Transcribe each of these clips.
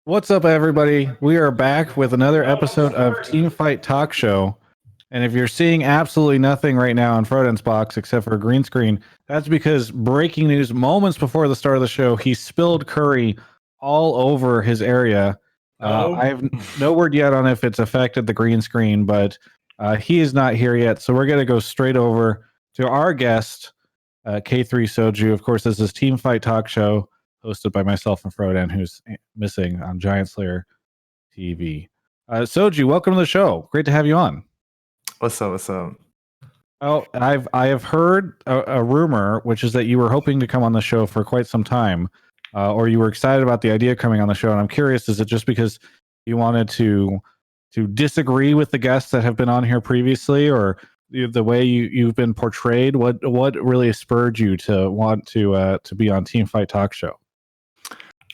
What's up, everybody? We are back with another episode of Teamfight Talkshow. And if you're seeing absolutely nothing right now on Frodan's box except for a green screen, that's because breaking news moments before the start of the show, he spilled curry all over his area. I have no word yet on if it's affected the green screen, but he is not here yet. So we're going to go straight over to our guest, K3Soju. Of course, this is Teamfight Talkshow, hosted by myself and Frodan, who's missing on GiantSlayerTV. Soju, welcome to the show. Great to have you on. What's up? What's up? Oh, I have heard a rumor, which is that you were hoping to come on the show for quite some time, or you were excited about the idea of coming on the show. And I'm curious, is it just because you wanted to disagree with the guests that have been on here previously, or the way you've been portrayed? What really spurred you to want to be on Teamfight Talkshow?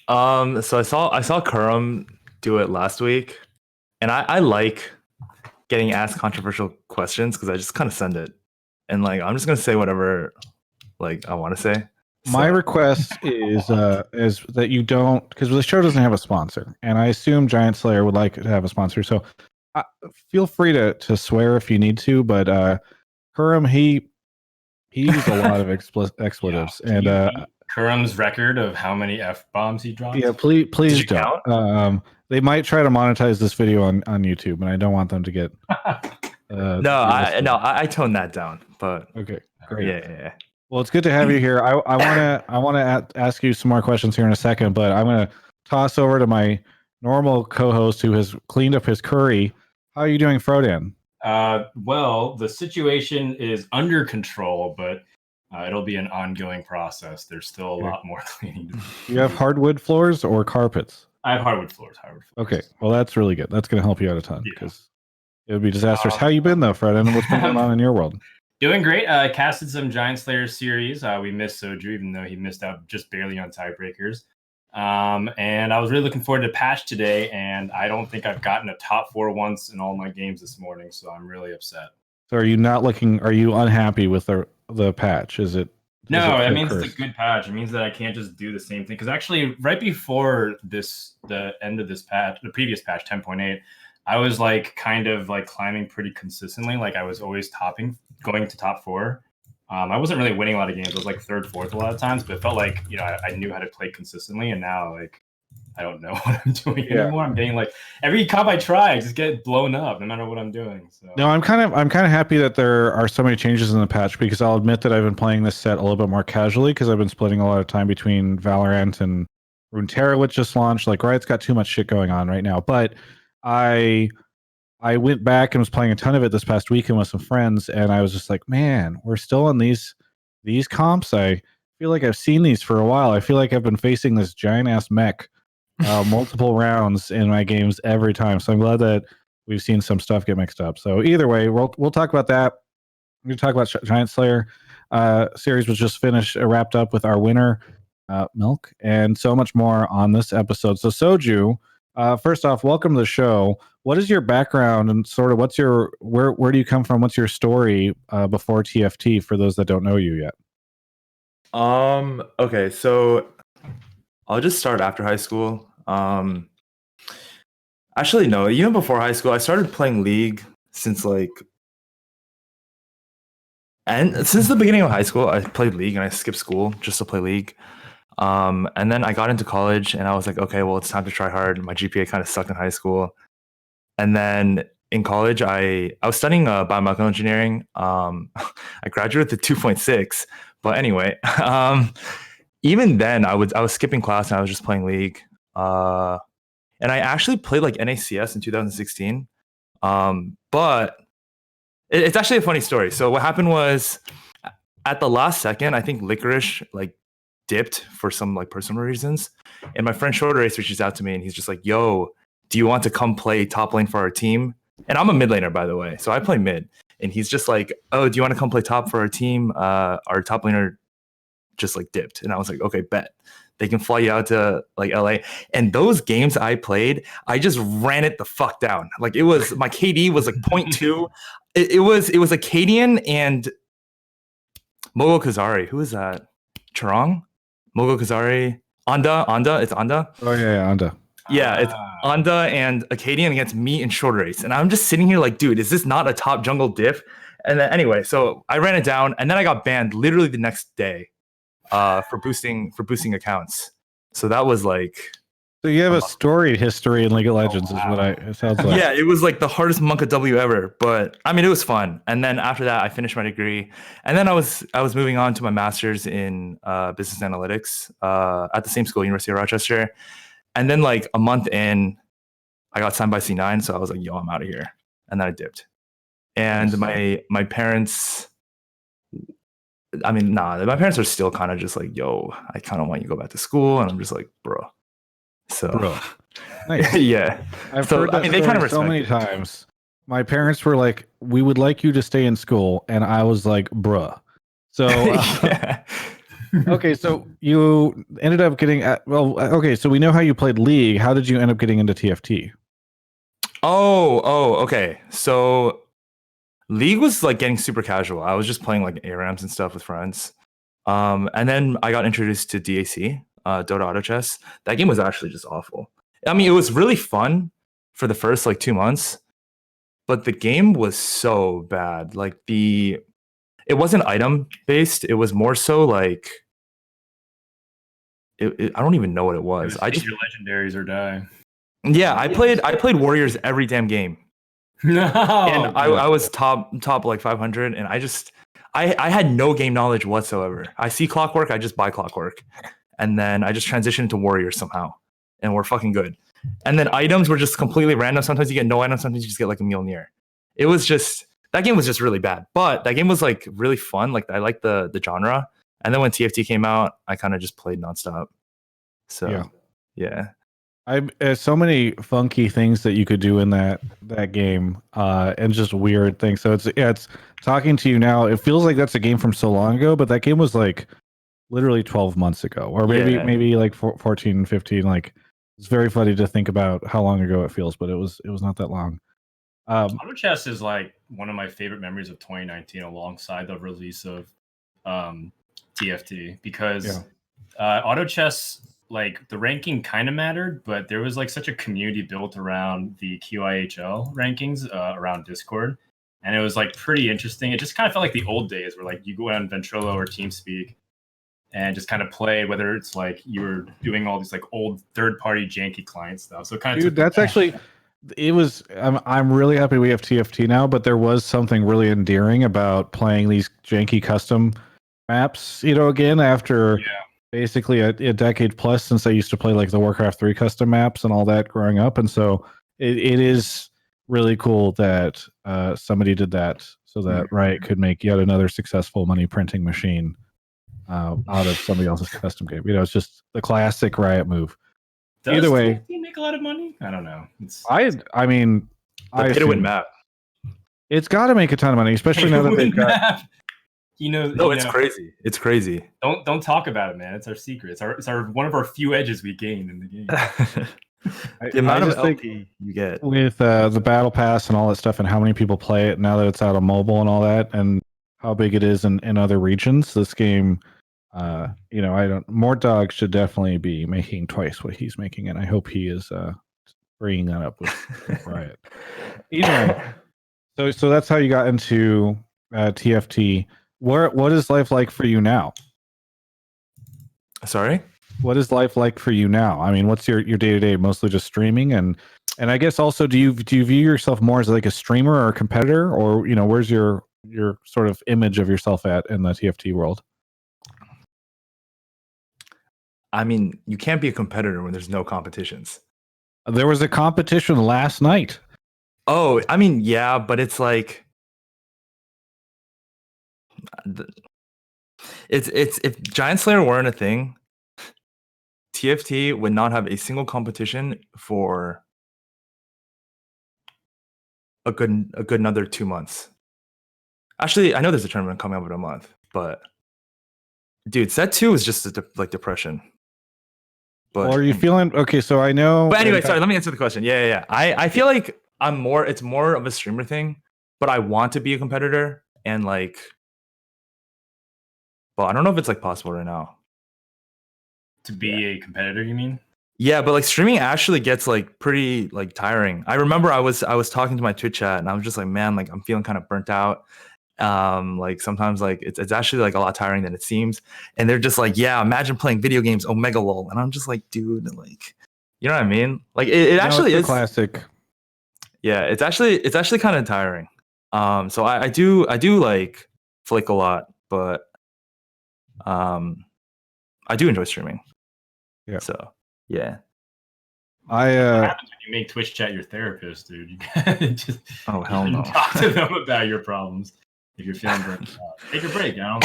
So I saw Kurum do it last week, and I like getting asked controversial questions because I just kind of send it, and like I'm just gonna say whatever like I want to say. My request is that you don't, because the show doesn't have a sponsor, and I assume Giant Slayer would like to have a sponsor. So feel free to swear if you need to, but Kurum, he used a lot of expletives, yeah. and Kurum's record of how many F-bombs he dropped. Yeah, please don't. They might try to monetize this video on YouTube, and I don't want them to get. I toned that down, but okay, great. Yeah. Well, it's good to have you here. I want to ask you some more questions here in a second, but I'm going to toss over to my normal co-host who has cleaned up his curry. How are you doing, Frodan? Well, the situation is under control, but it'll be an ongoing process. There's still a lot more cleaning to do. You have hardwood floors or carpets? I have hardwood floors. Okay, well, that's really good. That's going to help you out a ton because it would be disastrous. How you been, though, Frodan? What's been going on in your world? Doing great. Casted some Giant Slayer series. We missed Soju, even though he missed out just barely on tiebreakers. And I was really looking forward to Patch today, and I don't think I've gotten a top 4 once in all my games this morning, so I'm really upset. So are you unhappy with the patch? No, that means it's a good patch. It means that I can't just do the same thing. Because actually, right before the end of this patch, the previous patch, 10.8, I was like kind of like climbing pretty consistently. Like I was always going to top 4. I wasn't really winning a lot of games. I was like 3rd, 4th a lot of times, but it felt like, I knew how to play consistently. And now like, I don't know what I'm doing anymore. I'm getting like every comp I try, I just get blown up no matter what I'm doing. So no, I'm kind of happy that there are so many changes in the patch, because I'll admit that I've been playing this set a little bit more casually because I've been splitting a lot of time between Valorant and Runeterra, which just launched. Like Riot's got too much shit going on right now. But I went back and was playing a ton of it this past weekend with some friends, and I was just like, man, we're still on these comps. I feel like I've seen these for a while. I feel like I've been facing this giant ass mech multiple rounds in my games every time. So I'm glad that we've seen some stuff get mixed up. So either way, we'll talk about that. We're going to talk about Giant Slayer. Series was just wrapped up with our winner, Milk, and so much more on this episode. So Soju, first off, welcome to the show. What is your background and sort of where do you come from? What's your story before TFT for those that don't know you yet? Okay, so I'll just start after high school. Actually, no, even before high school, I started playing League since the beginning of high school. I played League and I skipped school just to play League. And then I got into college and I was like, okay, well, it's time to try hard. My GPA kind of sucked in high school. And then in college, I was studying biomedical engineering. I graduated with 2.6. But anyway, even then, I was skipping class and I was just playing League. And I actually played like NACS in 2016. But it's actually a funny story. So what happened was, at the last second, I think Licorice like dipped for some like personal reasons. And my friend Shorter Ace reaches out to me and he's just like, yo, do you want to come play top lane for our team? And I'm a mid laner, by the way. So I play mid. And he's just like, oh, do you want to come play top for our team? Our top laner just like dipped. And I was like, okay, bet. They can fly you out to like LA. And those games I played, I just ran it the fuck down. Like it was, my KD was like 0.2. It was Acadian and Mogo Kazari. Who is that? Charong? Mogo Kazari? Anda? It's Anda? Oh yeah, Anda. Yeah, it's Anda and Acadian against me in short race. And I'm just sitting here like, dude, is this not a top jungle diff? And then anyway, so I ran it down and then I got banned literally the next day for boosting accounts. So that was like, so you have a storied history in League of Legends, is what it sounds like. Yeah, it was like the hardest Monka W ever, but I mean, it was fun. And then after that, I finished my degree, and then I was moving on to my master's in business analytics at the same school, University of Rochester. And then like a month in, I got signed by C9, so I was like, "Yo, I'm out of here," and then I dipped. And my parents, I mean, my parents are still kind of just like, "Yo, I kind of want you to go back to school," and I'm just like, "Bro." So, nice. Yeah, I've heard that they kind of so many times. My parents were like, "We would like you to stay in school," and I was like, "Bruh." So, okay, so you ended up getting okay. So we know how you played League. How did you end up getting into TFT? Okay. So League was like getting super casual. I was just playing like ARAMs and stuff with friends. And then I got introduced to DAC, Dota Autochess. That game was actually just awful. I mean, it was really fun for the first like 2 months, but the game was so bad. Like it wasn't item based. It was more so like I don't even know what it was. I just your legendaries or die. Yeah, I played Warriors every damn game. No, and I was top like 500, and I had no game knowledge whatsoever. I see Clockwork, I just buy Clockwork, and then I just transitioned to Warriors somehow, and we're fucking good. And then items were just completely random. Sometimes you get no items, sometimes you just get like a Mjolnir. It was just that game was just really bad, but that game was like really fun. Like I liked the genre. And then when TFT came out, I kind of just played nonstop. So yeah. There's so many funky things that you could do in that game, and just weird things. So it's talking to you now. It feels like that's a game from so long ago, but that game was like literally 12 months ago, or maybe like 14, 15. Like it's very funny to think about how long ago it feels, but it was not that long. Autochess is like one of my favorite memories of 2019, alongside the release of TFT, because Autochess, like the ranking kind of mattered, but there was like such a community built around the QIHL rankings around Discord, and it was like pretty interesting. It just kind of felt like the old days where like you go on Ventrilo or TeamSpeak and just kind of play, whether it's like you were doing all these like old third-party janky client stuff. So kind of that's actually it was. I'm really happy we have TFT now, but there was something really endearing about playing these janky custom maps. Again after. Yeah. Basically a decade plus since I used to play like the Warcraft 3 custom maps and all that growing up. And so it is really cool that somebody did that so that Riot could make yet another successful money printing machine out of somebody else's custom game. It's just the classic Riot move. Either way, TFT make a lot of money? I don't know. I mean, the pay-to-win map. It's got to make a ton of money, especially now that they've got. It's crazy. It's crazy. Don't talk about it, man. It's our secret. It's our one of our few edges we gain in the game. The amount of LP you get with the battle pass and all that stuff, and how many people play it now that it's out of mobile and all that, and how big it is in other regions. This game, Mort Dog should definitely be making twice what he's making, and I hope he is bringing that up with Riot. Anyway, so that's how you got into TFT. What is life like for you now? Sorry? What is life like for you now? I mean, what's your day-to-day? Mostly just streaming, and I guess also do you view yourself more as like a streamer or a competitor, or where's your sort of image of yourself at in the TFT world? I mean, you can't be a competitor when there's no competitions. There was a competition last night. Oh, I mean, yeah, but it's like it's if Giant Slayer weren't a thing, TFT would not have a single competition for a good another 2 months. Actually, I know there's a tournament coming up in a month, but dude, set 2 is just like depression. But are you feeling okay? So I know. But anyway, sorry. Let me answer the question. Yeah. I feel like it's more of a streamer thing, but I want to be a competitor, and like, well, I don't know if it's like possible right now. To be a competitor, you mean? Yeah, but like streaming actually gets like pretty like tiring. I remember I was talking to my Twitch chat and I was just like, man, like I'm feeling kind of burnt out. Like sometimes like it's actually like a lot tiring than it seems. And they're just like, yeah, imagine playing video games, Omega lol. And I'm just like, dude, like, you know what I mean? Like it actually is classic. Yeah, it's actually kind of tiring. So I do like Flick a lot, but I do enjoy streaming. Yeah. So yeah. What happens when you make Twitch chat your therapist, dude? You gotta just hell no. talk to them about your problems if you're feeling burnt out. Take a break. I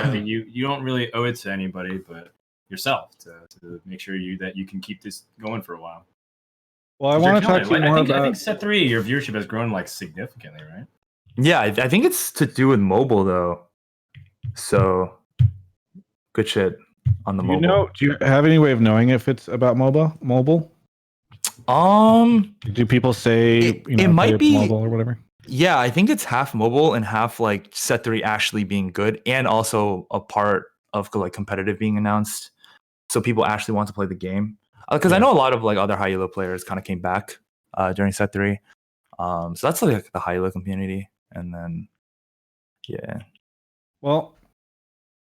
don't think you don't really owe it to anybody but yourself to make sure that you can keep this going for a while. Well, I want to talk to you more about. I think set 3, your viewership has grown like significantly, right? Yeah, I think it's to do with mobile though. So good shit on the mobile. Do you have any way of knowing if it's about mobile? Do people say it might be mobile or whatever? Yeah, I think it's half mobile and half like set 3 actually being good, and also a part of like competitive being announced, so people actually want to play the game. Because I know a lot of like other high elo players kind of came back during set 3, so that's like the high elo community. And then well,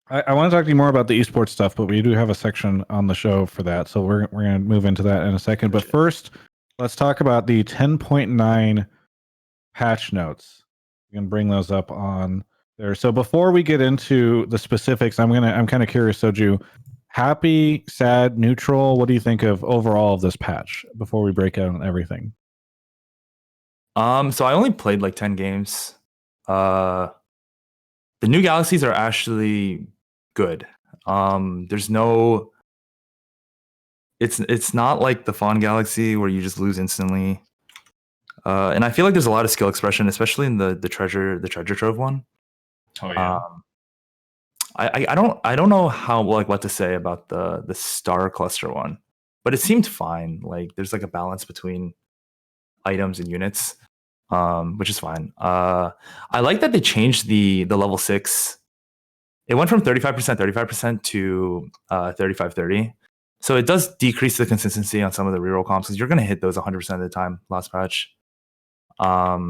I want to talk to you more about the esports stuff, but we do have a section on the show for that, so we're going to move into that in a second. But first, let's talk about the 10.9 patch notes. You can bring those up on there. So before we get into the specifics, I'm kind of curious, Soju. Happy, sad, neutral? What do you think of overall of this patch before we break out everything? So I only played like 10 games. The new galaxies are actually good. There's no it's not like the Fawn Galaxy where you just lose instantly. And I feel like there's a lot of skill expression, especially in the treasure trove one. Oh yeah. I don't know how like what to say about the star cluster one, but it seemed fine. Like there's like a balance between items and units, which is fine. I like that they changed the level 6. It went from 35% to 35-30. So it does decrease the consistency on some of the reroll comps because you're going to hit those 100% of the time last patch. But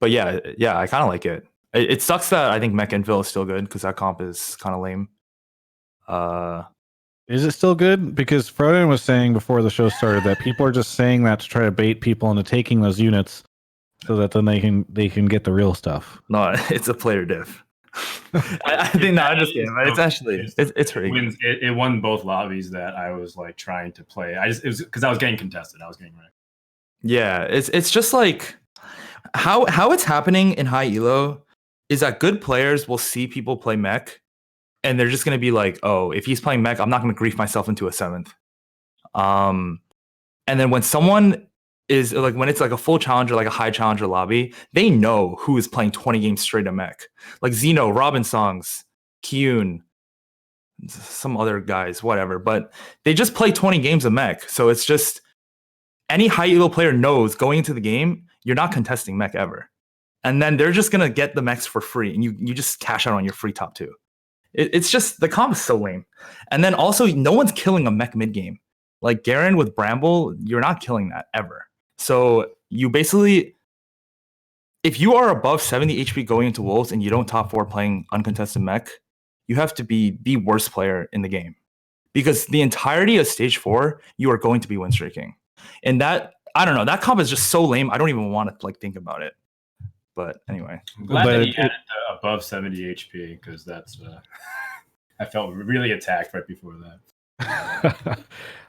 yeah, I kind of like it. It sucks that I think mech infill is still good because that comp is kind of lame. Is it still good? Because Frodan was saying before the show started that people are just saying that to try to bait people into taking those units so that then they can get the real stuff. No, it's a player diff. I think no, I'm just kidding. But it's actually it's pretty good. It won both lobbies that I was like trying to play. It was because I was getting contested. I was getting wrecked. Yeah, it's just like how it's happening in high elo is that good players will see people play mech and they're just gonna be like, oh, if he's playing mech, I'm not gonna grief myself into a 7th. And then when someone is like when it's like a full challenger, like a high challenger lobby, they know who is playing 20 games straight of mech. Like Xeno, Robin Songs, Kyun, some other guys, whatever. But they just play 20 games of mech. So it's just any high elo player knows going into the game, you're not contesting mech ever. And then they're just gonna get the mechs for free, and you just cash out on your free top 2. It's just the comp is so lame. And then also no one's killing a mech mid game. Like Garen with Bramble, you're not killing that ever. So you basically, if you are above 70 HP going into Wolves and you don't top 4 playing uncontested mech, you have to be the worst player in the game. Because the entirety of stage 4, you are going to be win streaking. And that, I don't know, that comp is just so lame. I don't even want to like think about it. But anyway. I'm glad that he added above 70 HP because that's I felt really attacked right before that.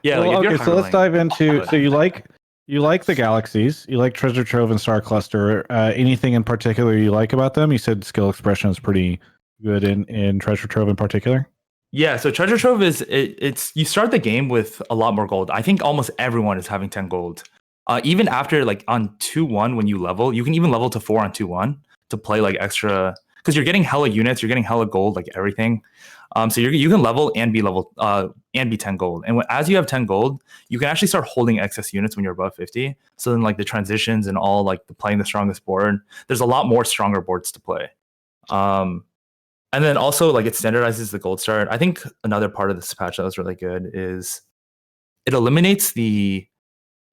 Yeah. Well, like okay, so let's dive into. So you like the galaxies, you like treasure trove and star cluster. Anything in particular you like about them? You said skill expression is pretty good in treasure trove in particular. Yeah, so treasure trove is it's you start the game with a lot more gold. I think almost everyone is having 10 gold. Even after like on 2-1 when you level, you can even level to 4 on 2-1 to play like extra because you're getting hella units, you're getting hella gold, like everything. So you can level and be 10 gold. And as you have 10 gold, you can actually start holding excess units when you're above 50. So then like the transitions and all like playing the strongest board, there's a lot more stronger boards to play. And then also like it standardizes the gold start. I think another part of this patch that was really good is it eliminates the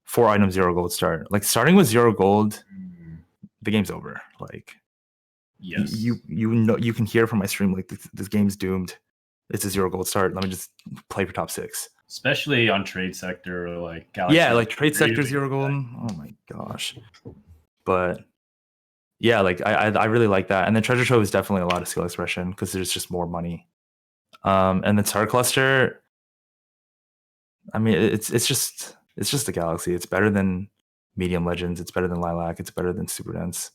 4 item 0 gold start. Like starting with 0 gold, the game's over. Like Yes. you know, you can hear from my stream like this game's doomed. It's a 0 gold start. Let me just play for top 6. Especially on trade sector or like galaxy. Yeah, like trade sector 0 gold. Oh my gosh. But yeah, like I really like that. And then treasure trove is definitely a lot of skill expression because there's just more money. And then star cluster, I mean, it's just a galaxy. It's better than medium legends. It's better than lilac. It's better than super dense.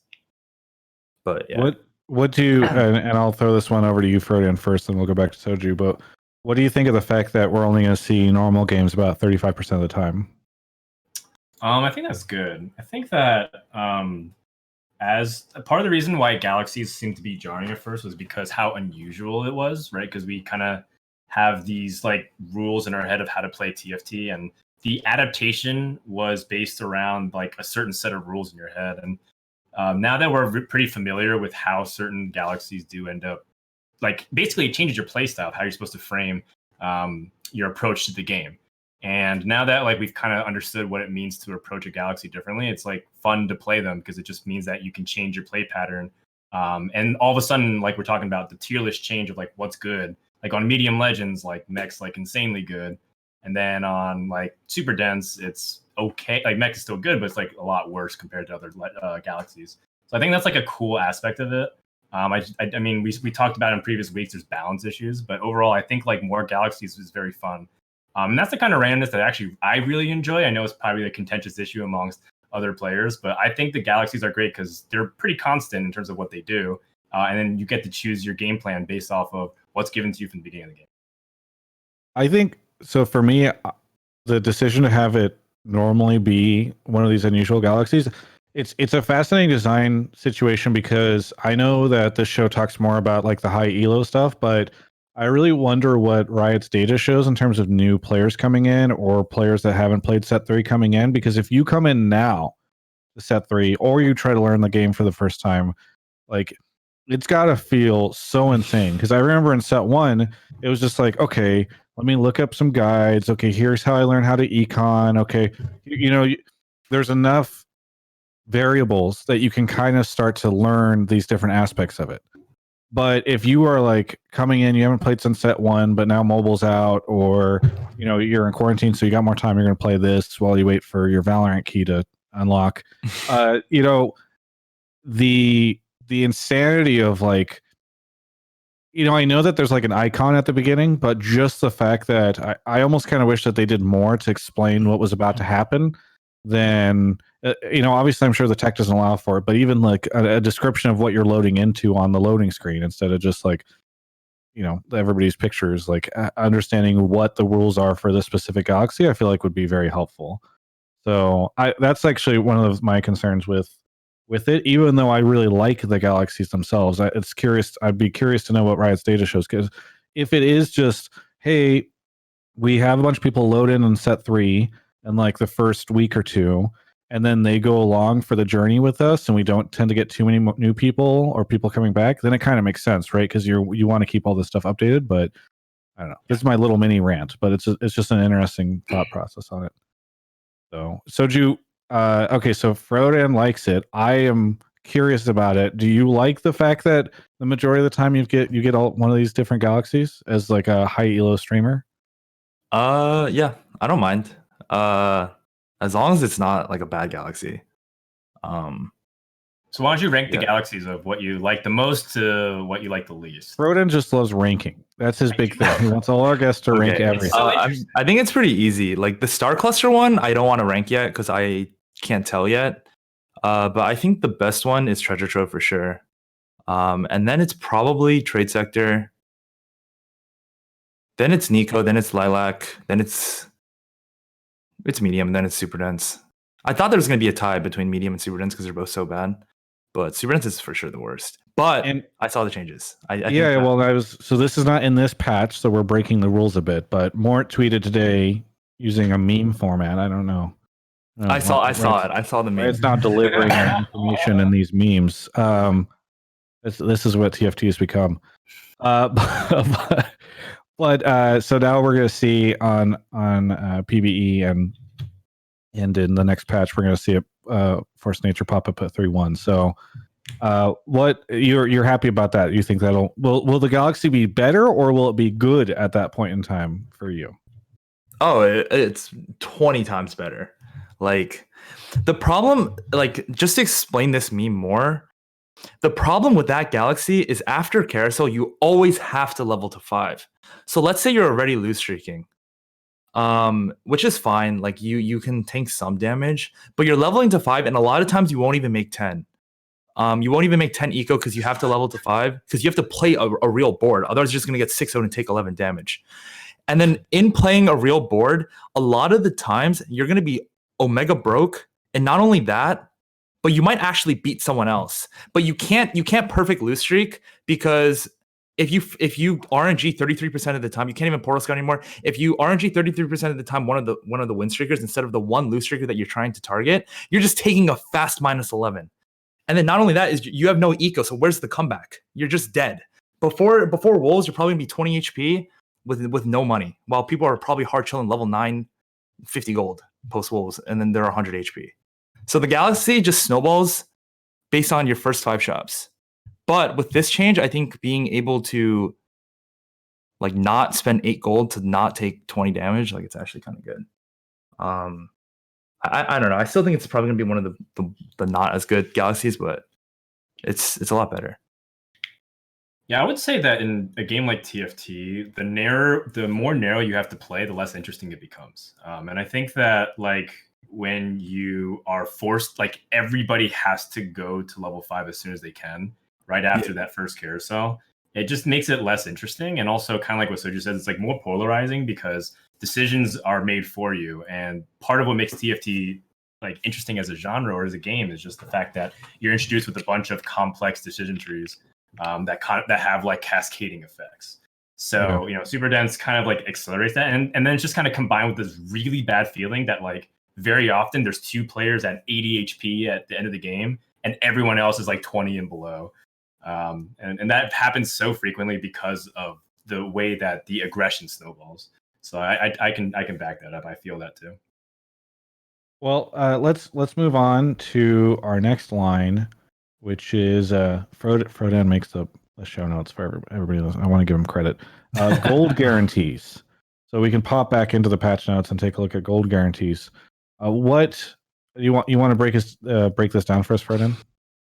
But yeah. What do you, and I'll throw this one over to you, Frodan, first, and we'll go back to Soju. But what do you think of the fact that we're only going to see normal games about 35% of the time? I think that's good. I think that as a part of the reason why galaxies seemed to be jarring at first was because how unusual it was, right? Because we kind of have these like rules in our head of how to play TFT, and the adaptation was based around like a certain set of rules in your head. And now that we're pretty familiar with how certain galaxies do end up, like basically it changes your play style, how you're supposed to frame your approach to the game. And now that like we've kind of understood what it means to approach a galaxy differently, it's like fun to play them because it just means that you can change your play pattern. And all of a sudden, like we're talking about the tier list change of like what's good. Like on medium legends, like mech's like insanely good. And then on like super dense, it's okay. Like mech is still good, but it's like a lot worse compared to other galaxies. So I think that's like a cool aspect of it. I mean, we talked about in previous weeks, there's balance issues, but overall, I think like more galaxies is very fun. And that's the kind of randomness that actually I really enjoy. I know it's probably a contentious issue amongst other players, but I think the galaxies are great because they're pretty constant in terms of what they do. And then you get to choose your game plan based off of what's given to you from the beginning of the game. I think, so for me, the decision to have it normally be one of these unusual galaxies, it's a fascinating design situation because I know that this show talks more about like the high elo stuff, but I really wonder what Riot's data shows in terms of new players coming in or players that haven't played set 3 coming in. Because if you come in now to set 3 or you try to learn the game for the first time, like it's got to feel so insane. Because I remember in set 1, it was just like, okay, let me look up some guides. Okay, here's how I learn how to econ. Okay, you know, there's enough variables that you can kind of start to learn these different aspects of it. But if you are like coming in, you haven't played since set 1, but now mobile's out, or you know you're in quarantine, so you got more time. You're going to play this while you wait for your Valorant key to unlock. You know, the insanity of like, you know, I know that there's like an icon at the beginning, but just the fact that I almost kind of wish that they did more to explain what was about to happen. Then you know, obviously I'm sure the tech doesn't allow for it, but even like a description of what you're loading into on the loading screen instead of just like, you know, everybody's pictures, like understanding what the rules are for this specific galaxy, I feel like would be very helpful. So that's actually one of my concerns with it, even though I really like the galaxies themselves. I'd be curious to know what Riot's data shows, because if it is just, hey, we have a bunch of people load in on set 3 in like the first week or two, and then they go along for the journey with us, and we don't tend to get too many new people or people coming back, then it kind of makes sense, right? Because you want to keep all this stuff updated. But I don't know. This is my little mini rant, but it's just an interesting thought process on it. So Soju, okay, so Frodan likes it. I am curious about it. Do you like the fact that the majority of the time you get all one of these different galaxies as like a high elo streamer? Yeah, I don't mind. As long as it's not like a bad galaxy. So why don't you rank the galaxies of what you like the most to what you like the least? Frodan just loves ranking. That's his big thing. He wants all our guests to rank everything. So I think it's pretty easy. Like the star cluster one, I don't want to rank yet because I can't tell yet. But I think the best one is treasure trove for sure. And then it's probably trade sector. Then it's Nico. Then it's lilac. Then it's medium. Then it's super dense. I thought there was going to be a tie between medium and super dense because they're both so bad. But super dense is for sure the worst. But I saw the changes. So this is not in this patch, so we're breaking the rules a bit. But Mort tweeted today using a meme format. I don't know. I saw it. I saw the meme. It's not delivering information in these memes. This is what TFT has become. But so now we're going to see on PBE and in the next patch, we're going to see a Force Nature pop up at 3-1. So what you're happy about that? You think will the Galaxy be better, or will it be good at that point in time for you? Oh, it's 20 times better. Like the problem, like just to explain this meme more, the problem with that Galaxy is after Carousel, you always have to level to 5. So let's say you're already loose streaking, which is fine. Like you can tank some damage, but you're leveling to 5, and a lot of times you won't even make 10. You won't even make 10 eco because you have to level to 5 because you have to play a real board. Otherwise, you're just gonna get 6-0 and take 11 damage. And then in playing a real board, a lot of the times you're gonna be Omega broke, and not only that, but you might actually beat someone else. But you can't perfect loose streak because if you RNG 33% of the time, you can't even portal scout anymore. If you RNG 33% of the time one of the win streakers instead of the one loose streaker that you're trying to target, you're just taking a fast -11. And then not only that is you have no eco, so where's the comeback? You're just dead. Before Wolves, you're probably gonna be 20 HP with no money, while people are probably hard chilling level 9, 50 gold post Wolves, and then they're 100 HP. So the Galaxy just snowballs based on your first 5 shops. But with this change, I think being able to like not spend 8 gold to not take 20 damage, like it's actually kind of good. I don't know. I still think it's probably gonna be one of the not as good Galaxies, but it's a lot better. Yeah, I would say that in a game like TFT, the more narrow you have to play, the less interesting it becomes. And I think that like when you are forced, like everybody has to go to level 5 as soon as they can, right after that first carousel, it just makes it less interesting. And also kind of like what Soju said, it's like more polarizing because decisions are made for you. And part of what makes TFT like interesting as a genre or as a game is just the fact that you're introduced with a bunch of complex decision trees that have like cascading effects. So, Super Dense kind of like accelerates that. And then it's just kind of combined with this really bad feeling that like very often there's 2 players at 80 HP at the end of the game and everyone else is like 20 and below. And that happens so frequently because of the way that the aggression snowballs. So I can back that up. I feel that too. Well, let's move on to our next line, which is Frodan makes the show notes for everybody. I want to give him credit. Gold guarantees. So we can pop back into the patch notes and take a look at gold guarantees. What you want to break this down for us, Frodan?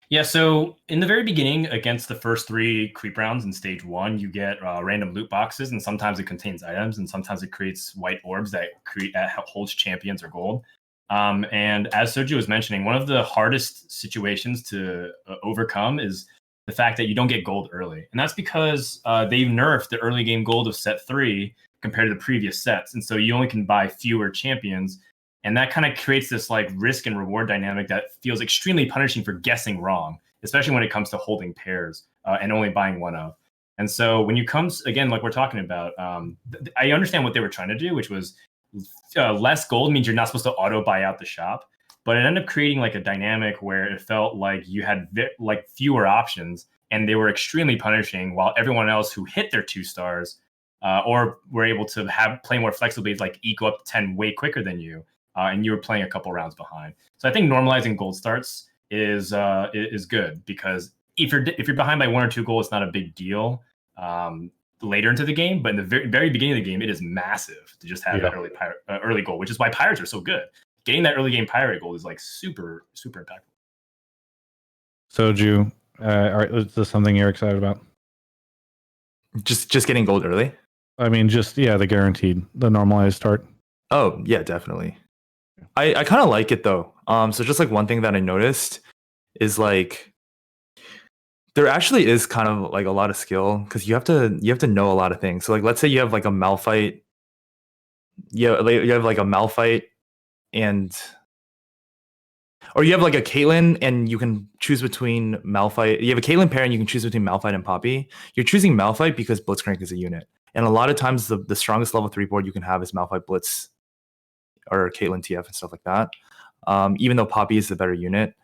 Yeah, so in the very beginning, against the first 3 creep rounds in stage 1, you get random loot boxes, and sometimes it contains items, and sometimes it creates white orbs that holds champions or gold. And as Soju was mentioning, one of the hardest situations to overcome is the fact that you don't get gold early. And that's because they've nerfed the early game gold of set 3 compared to the previous sets. And so you only can buy fewer champions. And that kind of creates this like risk and reward dynamic that feels extremely punishing for guessing wrong, especially when it comes to holding pairs and only buying one of. And so when you come, again, like we're talking about, I understand what they were trying to do, which was less gold means you're not supposed to auto buy out the shop. But it ended up creating like a dynamic where it felt like you had like fewer options and they were extremely punishing, while everyone else who hit their 2 stars or were able to play more flexibly, like eco up 10 way quicker than you. And you were playing a couple rounds behind. So I think normalizing gold starts is good because if you're behind by 1 or 2 goals, it's not a big deal later into the game. But in the very beginning of the game, it is massive to just have that early goal, which is why pirates are so good. Getting that early game pirate goal is like super super impactful. Soju, is this something you're excited about? Just getting gold early? I mean, the guaranteed, the normalized start. Oh yeah, definitely. I kind of like it though. So just like one thing that I noticed is like there actually is kind of like a lot of skill because you have to know a lot of things. So like let's say you have like a Malphite, you have like a Malphite or you have like a Caitlyn and you can choose between Malphite. You have a Caitlyn pair and you can choose between Malphite and Poppy. You're choosing Malphite because Blitzcrank is a unit, and a lot of times the strongest level 3 board you can have is Malphite Blitz or Caitlyn TF and stuff like that. Even though Poppy is the better unit,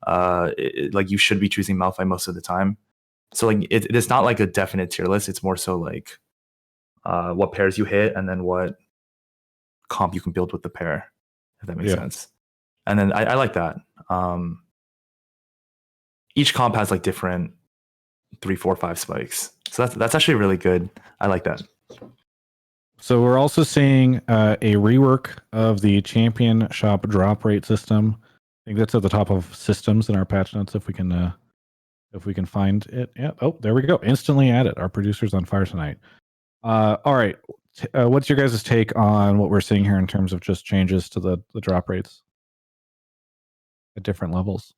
like you should be choosing Malphite most of the time. So like it's not like a definite tier list. It's more so like what pairs you hit, and then what comp you can build with the pair, if that makes sense. And then I like that. Each comp has like different 3, 4, 5 spikes. So that's actually really good. I like that. So we're also seeing a rework of the champion shop drop rate system. I think that's at the top of systems in our patch notes. If we can find it. Yeah. Oh, there we go. Instantly added. Our producer's on fire tonight. All right. What's your guys' take on what we're seeing here in terms of just changes to the drop rates at different levels?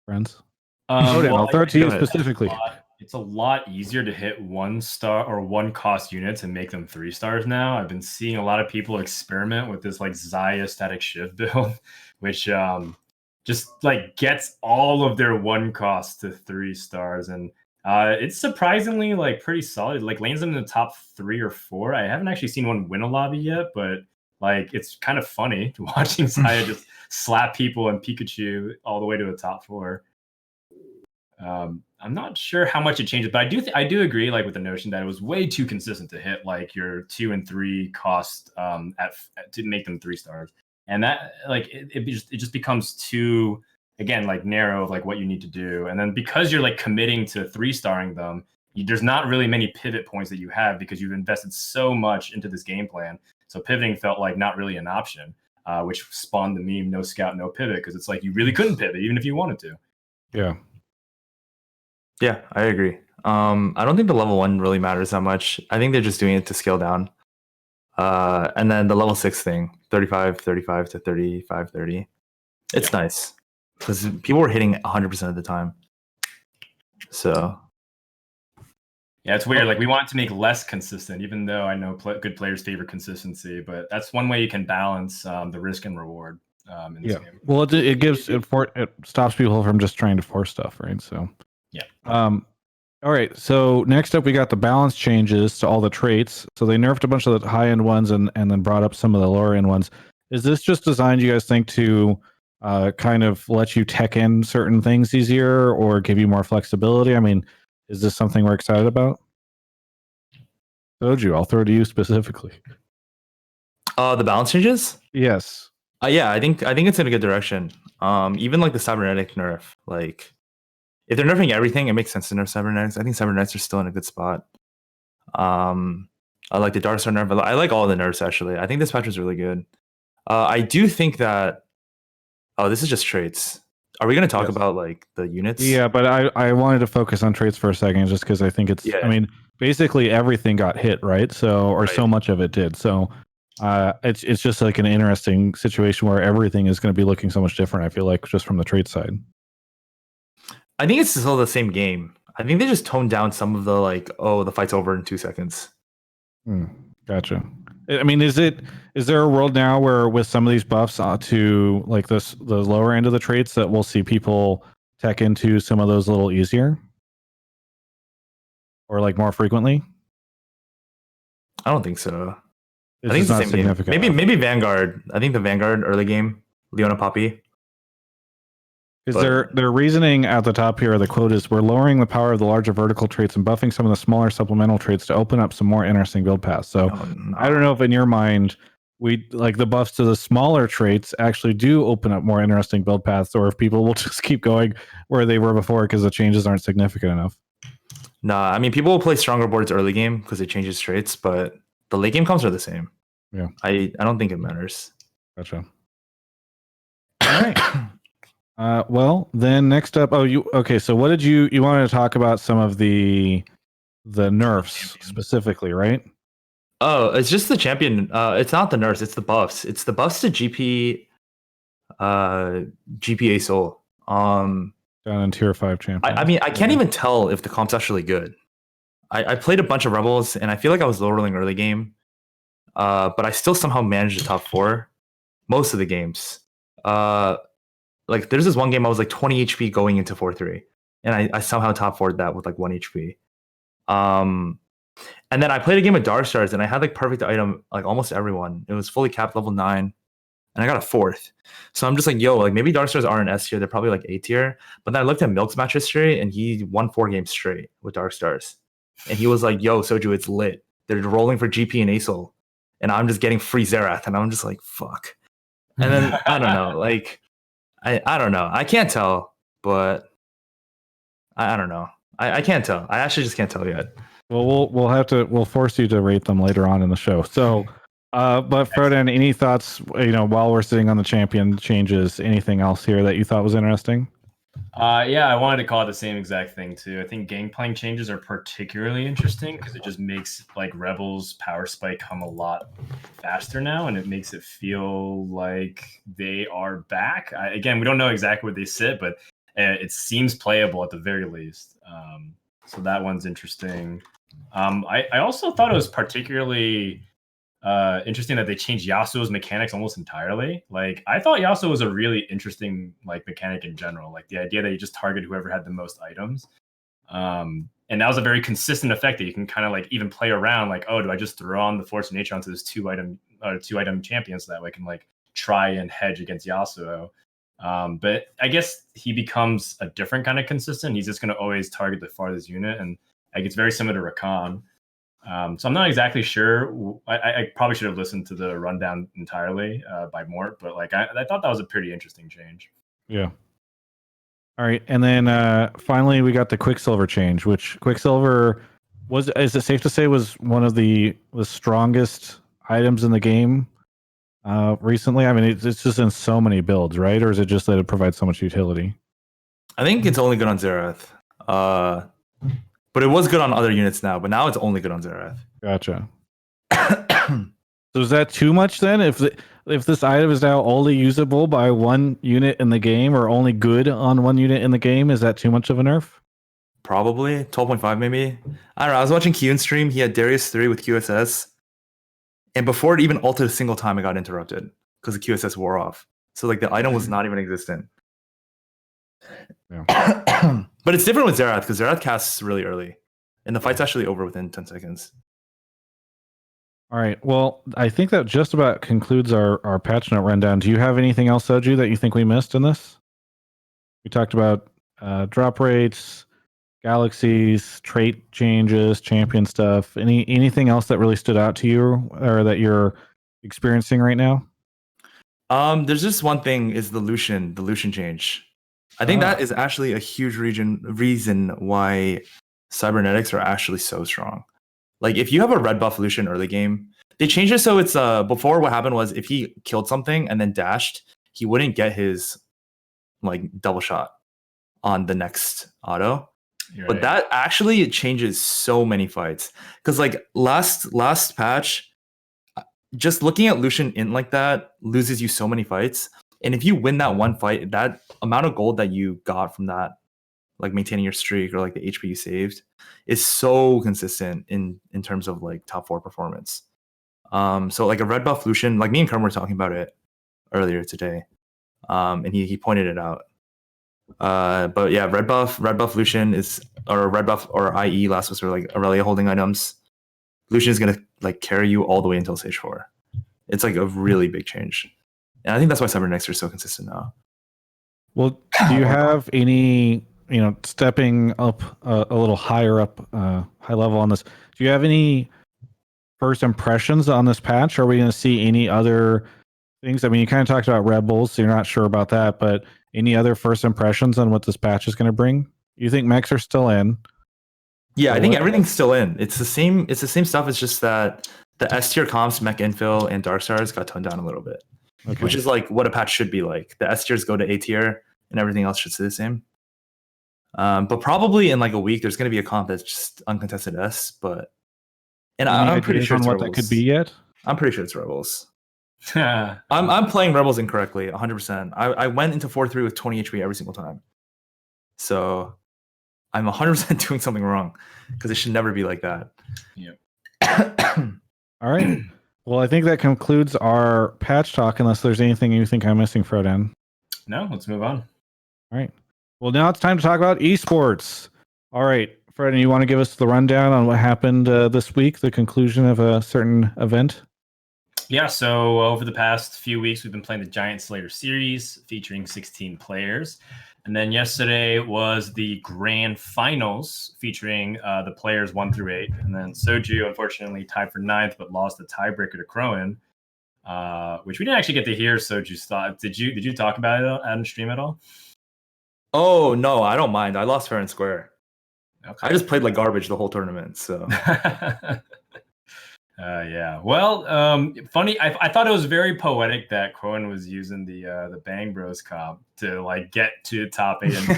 Friends? Frodan, I'll throw it to you specifically. It's a lot easier to hit 1 star or 1 cost units and make them 3 stars now. I've been seeing a lot of people experiment with this like Xayah static shift build, which just like gets all of their 1 cost to 3 stars. And it's surprisingly like pretty solid. Like lands them in the top 3 or 4. I haven't actually seen one win a lobby yet, but like it's kind of funny watching Xayah just slap people and Pikachu all the way to the top 4. I'm not sure how much it changes, but I do agree like with the notion that it was way too consistent to hit like your 2 and 3 cost to make them 3 stars, and that like it just becomes too, again, like narrow of like what you need to do. And then because you're like committing to 3-starring them, there's not really many pivot points that you have because you've invested so much into this game plan. So pivoting felt like not really an option, which spawned the meme "no scout, no pivot," because it's like you really couldn't pivot even if you wanted to. Yeah, I agree. I don't think the level 1 really matters that much. I think they're just doing it to scale down. And then the level 6 thing, 35, 35 to 35, 30. It's nice because people were hitting 100% of the time. So yeah, it's weird. Like we want it to make less consistent, even though I know good players favor consistency. But that's one way you can balance the risk and reward in this game. Well, it stops people from just trying to force stuff, right? So yeah. All right. So next up, we got the balance changes to all the traits. So they nerfed a bunch of the high end ones and then brought up some of the lower end ones. Is this just designed, you guys think, to kind of let you tech in certain things easier or give you more flexibility? I mean, is this something we're excited about? Soju, I'll throw it to you specifically. The balance changes? Yes. Yeah, I think it's in a good direction. Even like the cybernetic nerf, like if they're nerfing everything, it makes sense to nerf cybernetics. I think cybernetics are still in a good spot. I like the Dark Star nerf. I like all the nerfs actually. I think this patch is really good. I do think that. Oh, this is just traits. Are we going to talk about like the units? Yeah, but I wanted to focus on traits for a second, just because I think it's. Yeah. I mean, basically everything got hit, right? So, or so much of it did. So, it's just like an interesting situation where everything is going to be looking so much different. I feel like just from the trait side. I think it's still the same game. I think they just toned down some of the like, oh, the fight's over in 2 seconds. Gotcha. I mean, is there a world now where with some of these buffs to like the lower end of the traits that we'll see people tech into some of those a little easier? Or like more frequently? I don't think so. I think it's the same game. Maybe Vanguard. I think the Vanguard early game, Leona Poppy. Because their reasoning at the top here, the quote is, "We're lowering the power of the larger vertical traits and buffing some of the smaller supplemental traits to open up some more interesting build paths." So I don't know if in your mind, we like the buffs to the smaller traits actually do open up more interesting build paths, or if people will just keep going where they were before because the changes aren't significant enough. Nah, I mean, people will play stronger boards early game because it changes traits, but the late game comps are the same. Yeah, I don't think it matters. Gotcha. All right. Well, then next up, okay? So what did you wanted to talk about some of the nerfs specifically, right? Oh, it's just the champion. It's not the nerfs, it's the buffs. It's the buffs to GPA Soul. Down in tier 5 champion. I mean, I can't even tell if the comp's actually good. I played a bunch of Rebels and I feel like I was low rolling early game. But I still somehow managed the top 4 most of the games. Like there's this one game I was like 20 HP going into 4-3, and I somehow top 4'd that with like 1 HP. And then I played a game of Dark Stars and I had like perfect item like almost everyone. It was fully capped level 9, and I got a 4th. So I'm just like, yo, like maybe Dark Stars are in S tier. They're probably like A tier. But then I looked at Milk's match history, and he won 4 games straight with Dark Stars. And he was like, yo, Soju, it's lit. They're rolling for GP and ASOL. And I'm just getting free Xerath. And I'm just like, fuck. And then, I don't know. Like, I don't know. I can't tell, but I don't know. I can't tell. I actually just can't tell yet. Well, we'll force you to rate them later on in the show. So, but Frodan, any thoughts? While we're sitting on the champion changes, anything else here that you thought was interesting? Yeah, I wanted to call it the same exact thing too. I think Gangplank changes are particularly interesting because it just makes like Rebels power spike come a lot faster now, and it makes it feel like they are back. Again, we don't know exactly where they sit, but it seems playable at the very least. So that one's interesting. I also thought it was particularly interesting that they changed Yasuo's mechanics almost entirely. Like, I thought Yasuo was a really interesting like mechanic in general. Like the idea that you just target whoever had the most items. And that was a very consistent effect that you can kind of like even play around. Like, oh, do I just throw on the Force of Nature onto this two item champion so that way I can like try and hedge against Yasuo. But I guess he becomes a different kind of consistent. He's just going to always target the farthest unit, and like it's very similar to Rakan. So I'm not exactly sure. I probably should have listened to the rundown entirely by Mort, but like I thought that was a pretty interesting change. Yeah. All right, and then finally we got the Quicksilver change, which Quicksilver is it safe to say was one of the strongest items in the game recently? I mean, it's just in so many builds, right? Or is it just that it provides so much utility? I think it's only good on Xerath. But it was good on other units now, but now it's only good on Xerath. Gotcha. So is that too much then? If this item is now only usable by one unit in the game, or only good on one unit in the game, is that too much of a nerf? Probably 12.5 maybe. I don't know. I was watching Kyun stream. He had Darius 3 with QSS, and before it even ulted a single time, it got interrupted because the QSS wore off. So like the item was not even existent. Yeah. But it's different with Xerath because Xerath casts really early, and the fight's actually over within 10 seconds. All right. Well, I think that just about concludes our patch note rundown. Do you have anything else, Soju, that you think we missed in this? We talked about drop rates, galaxies, trait changes, champion stuff. Anything else that really stood out to you or that you're experiencing right now? There's just one thing: is the Lucian change. I think that is actually a huge reason why cybernetics are actually so strong. Like if you have a red buff Lucian early game, they changed it so it's before what happened was if he killed something and then dashed, he wouldn't get his like double shot on the next auto. Right. But that actually changes so many fights. Because like last patch, just looking at Lucian in like that loses you so many fights. And if you win that one fight, that amount of gold that you got from that, like maintaining your streak or like the HP you saved, is so consistent in terms of like top 4 performance. So like a red buff Lucian, like me and Kerm were talking about it earlier today, and he pointed it out. But yeah, red buff Lucian is, or red buff or IE last was for like Aurelia holding items. Lucian is gonna like carry you all the way until stage 4. It's like a really big change. And I think that's why cybernetics are so consistent now. Well, do you have any, stepping up a little higher up, high level on this? Do you have any first impressions on this patch? Are we going to see any other things? I mean, you kind of talked about Rebels, so you're not sure about that, but any other first impressions on what this patch is going to bring? You think mechs are still in? Yeah, I think everything's still in. It's the same stuff. It's just that the S tier comps, mech infill, and Dark Stars got toned down a little bit. Okay. Which is like what a patch should be like. The S tiers go to A tier and everything else should stay the same. But probably in like a week, there's going to be a comp that's just uncontested S. I'm pretty sure it's what Rebels. That could be yet. I'm pretty sure it's Rebels. I'm playing Rebels incorrectly 100%. I went into 4-3 with 20 HP every single time. So I'm 100% doing something wrong because it should never be like that. Yep. All right. Well, I think that concludes our patch talk, unless there's anything you think I'm missing, Frodan. No, let's move on. All right. Well, now it's time to talk about esports. All right. Frodan, you want to give us the rundown on what happened this week, the conclusion of a certain event? Yeah, so over the past few weeks, we've been playing the Giant Slayer series featuring 16 players. And then yesterday was the grand finals featuring the players 1 through 8. And then Soju, unfortunately, tied for 9th, but lost the tiebreaker to Crowan, which we didn't actually get to hear Soju's thought. Did you talk about it on stream at all? Oh, no, I don't mind. I lost fair and square. Okay. I just played like garbage the whole tournament, so... Yeah. Well, funny. I thought it was very poetic that Crowan was using the Bang Bros comp to like get to top 8 and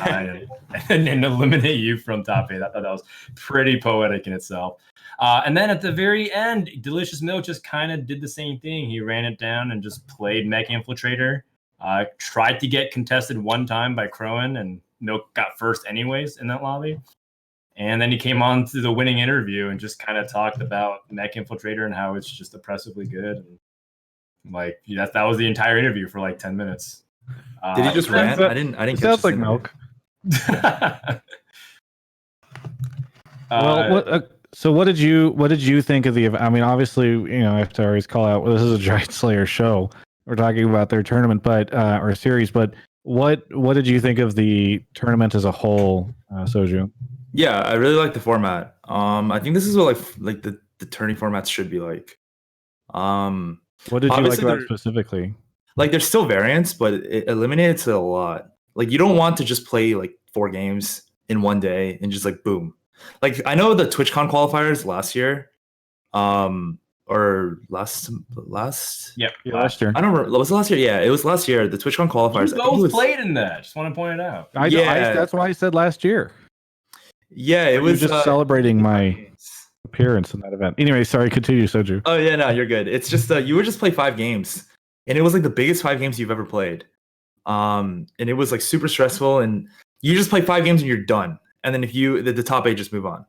9 and eliminate you from top 8. I thought that was pretty poetic in itself. And then at the very end, Delicious Milk just kind of did the same thing. He ran it down and just played Mech Infiltrator. Tried to get contested one time by Crowan, and Milk got first anyways in that lobby. And then he came on to the winning interview and just kind of talked about Mech Infiltrator and how it's just oppressively good. And like that was the entire interview for like 10 minutes. Did he just rant? I didn't catch sounds like Milk. Well, so what did you think of the event? I mean, obviously, I have to always call out, this is a Giant Slayer show. We're talking about their tournament, or series, but what did you think of the tournament as a whole, Soju? Yeah, I really like the format. I think this is what like the tourney formats should be like. What did you like about specifically? Like, there's still variants, but it eliminates it a lot. Like, you don't want to just play like 4 games in one day and just like boom. Like, I know the TwitchCon qualifiers last year, or last last year. I don't remember. Was it last year? Yeah, it was last year. The TwitchCon qualifiers. You both played in that. Just want to point it out. That's why I said last year. Yeah, it was just celebrating my appearance in that event. Anyway, sorry, continue, Soju. Oh yeah, no, you're good. It's just you would just play 5 games, and it was like the biggest 5 games you've ever played. And it was like super stressful, and you just play 5 games and you're done. And then if the top 8 just move on.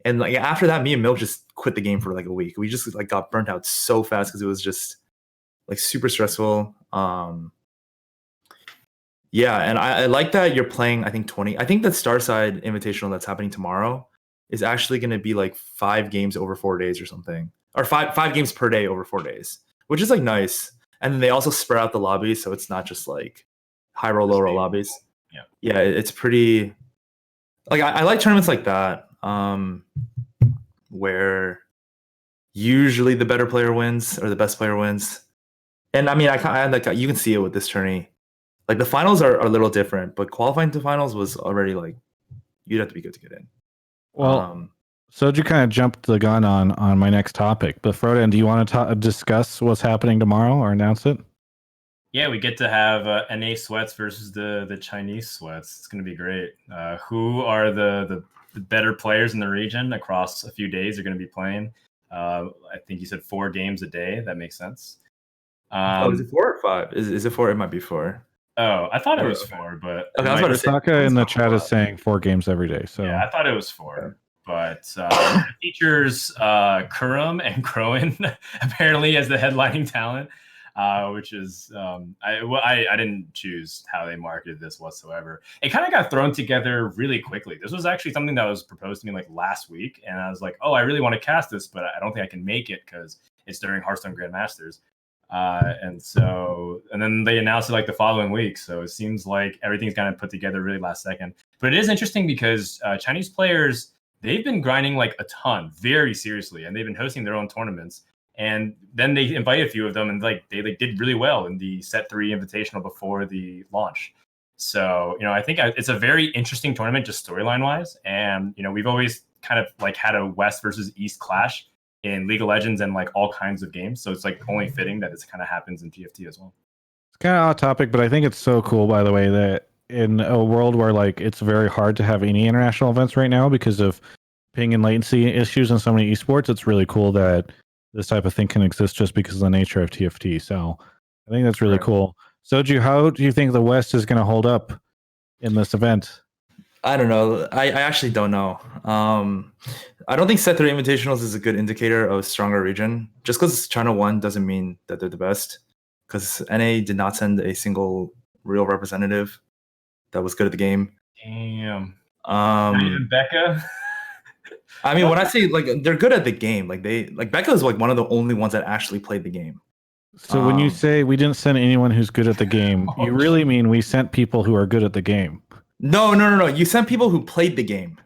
And like after that, me and Milk just quit the game for like a week. We just like got burnt out so fast because it was just like super stressful. Yeah, and I like that you're playing, I think 20. I think that Starside Invitational that's happening tomorrow is actually going to be like 5 games over 4 days or something. Or 5 games per day over 4 days, which is like nice. And then they also spread out the lobbies, so it's not just like high roll, low roll lobbies. Yeah, it's pretty... Like, I like tournaments like that, where usually the better player wins or the best player wins. And I mean, I like, you can see it with this tourney. Like, the finals are a little different, but qualifying to finals was already like, you'd have to be good to get in. Well, Soju kind of jumped the gun on my next topic. But Frodan, do you want to discuss what's happening tomorrow or announce it? Yeah, we get to have NA Sweats versus the Chinese Sweats. It's going to be great. Who are the better players in the region across a few days are going to be playing? I think you said 4 games a day. That makes sense. Is it 4 or 5? Is it 4? It might be 4. Oh, I thought it was 4, but okay, I was Saka in the chat is saying 4 games every day. So yeah, I thought it was 4. But it features Kurum and Crowan apparently as the headlining talent, which is I didn't choose how they marketed this whatsoever. It kind of got thrown together really quickly. This was actually something that was proposed to me like last week, and I was like, oh, I really want to cast this, but I don't think I can make it because it's during Hearthstone Grandmasters. And then they announced it like the following week. So it seems like everything's kind of put together really last second. But it is interesting because Chinese players, they've been grinding like a ton, very seriously, and they've been hosting their own tournaments. And then they invited a few of them, and they did really well in the Set 3 Invitational before the launch. So, I think it's a very interesting tournament just storyline wise. And, we've always kind of like had a West versus East clash in League of Legends and like all kinds of games. So it's like only fitting that it kind of happens in TFT as well. It's kind of off topic, but I think it's so cool, by the way, that in a world where like it's very hard to have any international events right now because of ping and latency issues in so many esports, it's really cool that this type of thing can exist just because of the nature of TFT. So I think that's really cool. Soju, how do you think the West is going to hold up in this event? I don't know. I actually don't know. I don't think Set 3 Invitationals is a good indicator of a stronger region. Just because China won doesn't mean that they're the best. Because NA did not send a single real representative that was good at the game. Damn. Not even Becca? I mean, when I say like they're good at the game, like Becca is like one of the only ones that actually played the game. So when you say we didn't send anyone who's good at the game, you really mean we sent people who are good at the game? No. You sent people who played the game,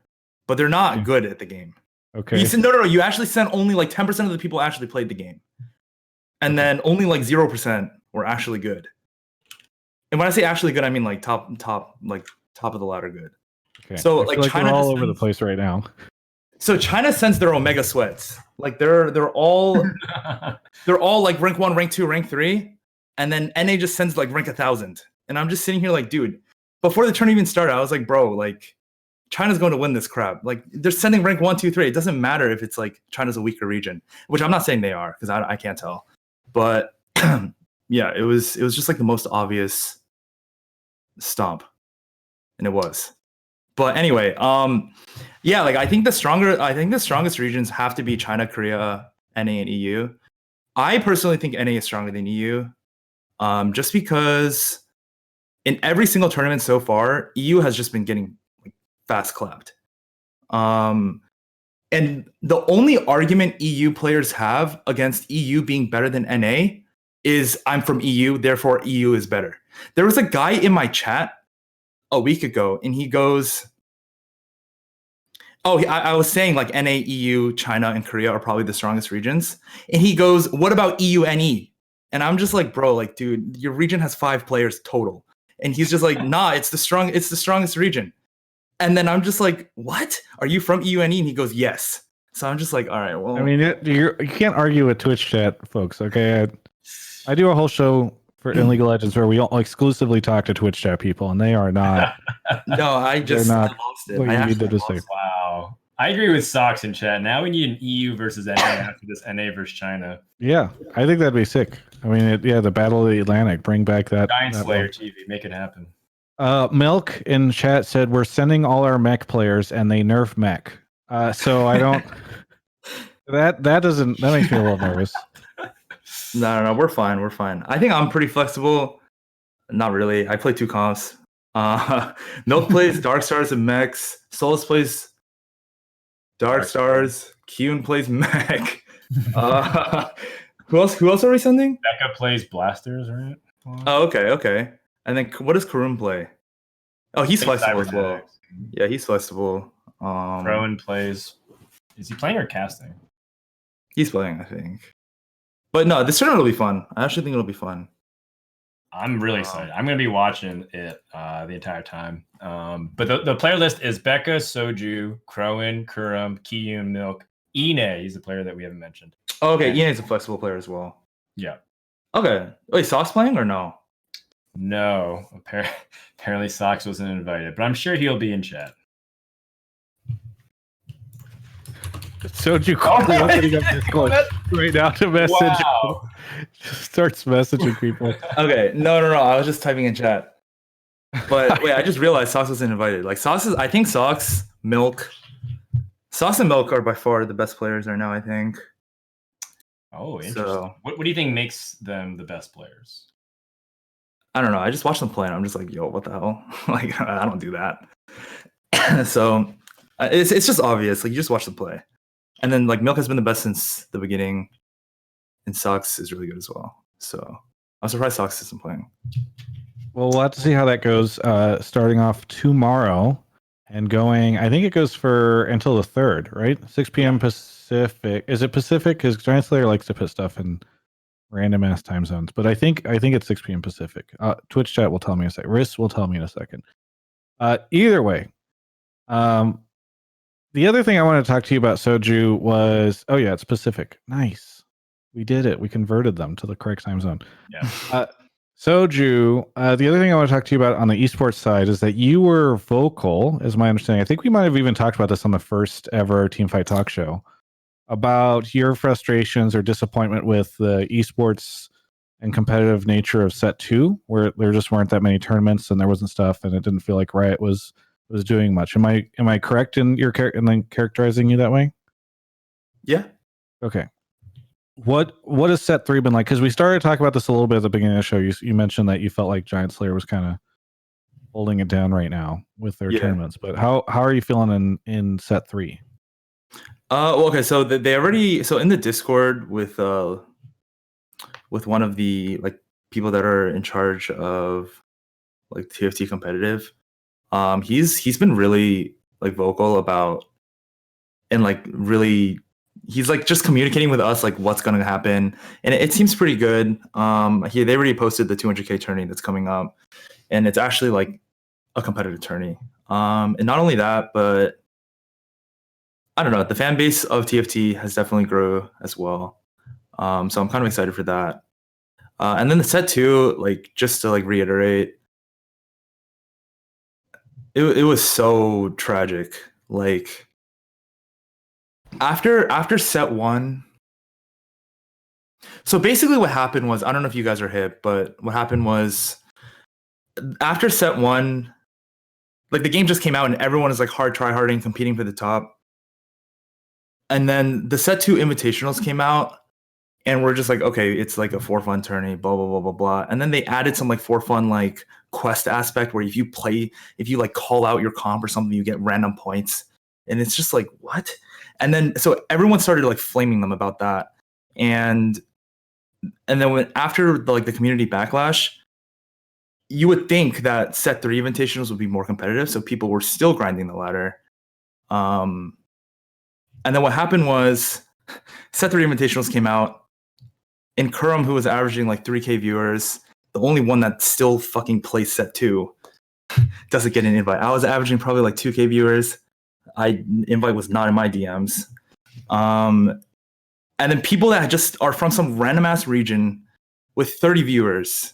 but they're not good at the game. Okay. You said, no. You actually sent only like 10% of the people actually played the game, and then only like 0% were actually good. And when I say actually good, I mean like top of the ladder good. Okay. So like China all over the place right now. So China sends their Omega sweats. Like they're all they're all like rank 1, rank 2, rank 3, and then NA just sends like rank 1,000. And I'm just sitting here like, dude, before the tournament even started, I was like, bro, like China's going to win this crap. Like they're sending rank 1, 2, 3. It doesn't matter if it's like China's a weaker region, which I'm not saying they are because I can't tell. But yeah, it was just like the most obvious stomp, and it was. But anyway, yeah, like I think the strongest regions have to be China, Korea, NA, and EU. I personally think NA is stronger than EU, just because in every single tournament so far, EU has just been getting like, fast clapped. And the only argument EU players have against EU being better than NA is I'm from EU, therefore EU is better. There was a guy in my chat a week ago, and he goes, I was saying like NA, EU, China, and Korea are probably the strongest regions. And he goes, what about EU, NE? And I'm just like, bro, like, dude, your region has 5 players total. And he's just like, nah, it's the strongest region. And then I'm just like, what? Are you from EU, NE? And he goes, yes. So I'm just like, all right, well. I mean, you can't argue with Twitch chat, folks, okay? I do a whole show for In League of Legends where we all exclusively talk to Twitch chat people, and they are not. No, I lost it. I need them to say. Wow. I agree with Socks in chat. Now we need an EU versus NA after this NA versus China. Yeah, I think that'd be sick. I mean, the Battle of the Atlantic, bring back that. GiantSlayerTV, make it happen. Milk in chat said we're sending all our mech players, and they nerf mech. So I don't. that makes me a little nervous. No, we're fine. I think I'm pretty flexible. Not really. I play 2 comps. Milk plays Dark Stars and mechs. Solus plays Dark Stars. Kyun plays mech. Who else are we sending? Becca plays Blasters, right? Oh, okay. And then what does Karun play? Oh, he's flexible as well. Yeah, he's flexible. Rowan plays. Is he playing or casting? He's playing, I think. But no, this tournament will be fun. I actually think it'll be fun. I'm really excited. I'm going to be watching it the entire time. But the player list is Becca, Soju, Crowan, Kurum, Kiyun, Milk, Ine. He's the player that we haven't mentioned. Oh, okay, Ine is a flexible player as well. Yeah. Okay. Wait, Sox playing or no? No. Apparently Sox wasn't invited, but I'm sure he'll be in chat. Soju opening up Discord right now to message. Wow. Just starts messaging people. Okay, no. I was just typing in chat. But wait, I just realized Sox wasn't invited. Like I think Sox, Milk, Sox and Milk are by far the best players right now, I think. Oh, interesting. So, what do you think makes them the best players? I don't know. I just watch them play and I'm just like, yo, what the hell? Like, I don't do that. So it's just obvious. Like, you just watch them play. And then like Milk has been the best since the beginning, and Sox is really good as well. So I'm surprised Sox isn't playing. Well, we'll have to see how that goes. Starting off tomorrow and going, I think it goes for until the 3rd, right? 6 p.m. Pacific. Is it Pacific? Because Giant Slayer likes to put stuff in random ass time zones, but I think it's 6 p.m. Pacific. Twitch chat will tell me in a second. Riss will tell me in a second. Either way, the other thing I want to talk to you about, Soju, was it's Pacific. Nice, we did it. We converted them to the correct time zone. Yeah. Soju, the other thing I want to talk to you about on the esports side is that you were vocal, is my understanding. I think we might have even talked about this on the first ever Teamfight Talkshow about your frustrations or disappointment with the esports and competitive nature of set 2, where there just weren't that many tournaments and there wasn't stuff, and it didn't feel like Riot was doing much. Am I correct in your characterizing you that way? Yeah. Okay. What has set 3 been like? Because we started to talk about this a little bit at the beginning of the show. You mentioned that you felt like Giant Slayer was kind of holding it down right now with their tournaments. But how are you feeling in set 3? Well, okay, so they already in the Discord with with one of the like people that are in charge of like TFT competitive. He's been really like vocal about and like really he's like just communicating with us like what's going to happen, and it seems pretty good. They already posted the 200K tourney that's coming up, and it's actually like a competitive tourney. And not only that, but I don't know, the fan base of TFT has definitely grown as well. So I'm kind of excited for that. And then the set 2, like just to like reiterate, it was so tragic. Like after set 1. So basically what happened was, I don't know if you guys are hip, but what happened was after set 1, like the game just came out and everyone is like tryharding, competing for the top. And then the set 2 invitationals came out, and we're just like, okay, it's like a for fun tourney, blah blah blah blah blah. And then they added some like for fun like quest aspect where if you like call out your comp or something, you get random points. And it's just like, what? And then so everyone started like flaming them about that. And then after the community backlash, you would think that set 3 invitationals would be more competitive, so people were still grinding the ladder. And then what happened was set 3 invitationals came out, and Kurum, who was averaging like 3K viewers, the only one that still fucking plays set 2, doesn't get an invite. I was averaging probably like 2K viewers. Invite was not in my DMs. And then people that just are from some random ass region with 30 viewers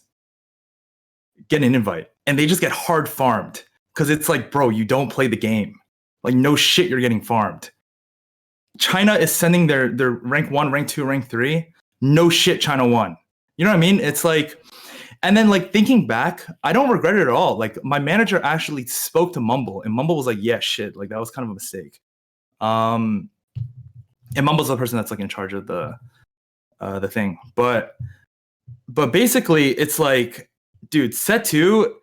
get an invite, and they just get hard farmed because it's like, bro, you don't play the game. Like, no shit, you're getting farmed. China is sending their rank 1, rank 2, rank 3. No shit, China won. You know what I mean? It's like, and then like thinking back, I don't regret it at all. Like my manager actually spoke to Mumble, and Mumble was like, yeah, shit, like that was kind of a mistake. And Mumble's the person that's like in charge of the thing. But basically it's like, dude, set 2,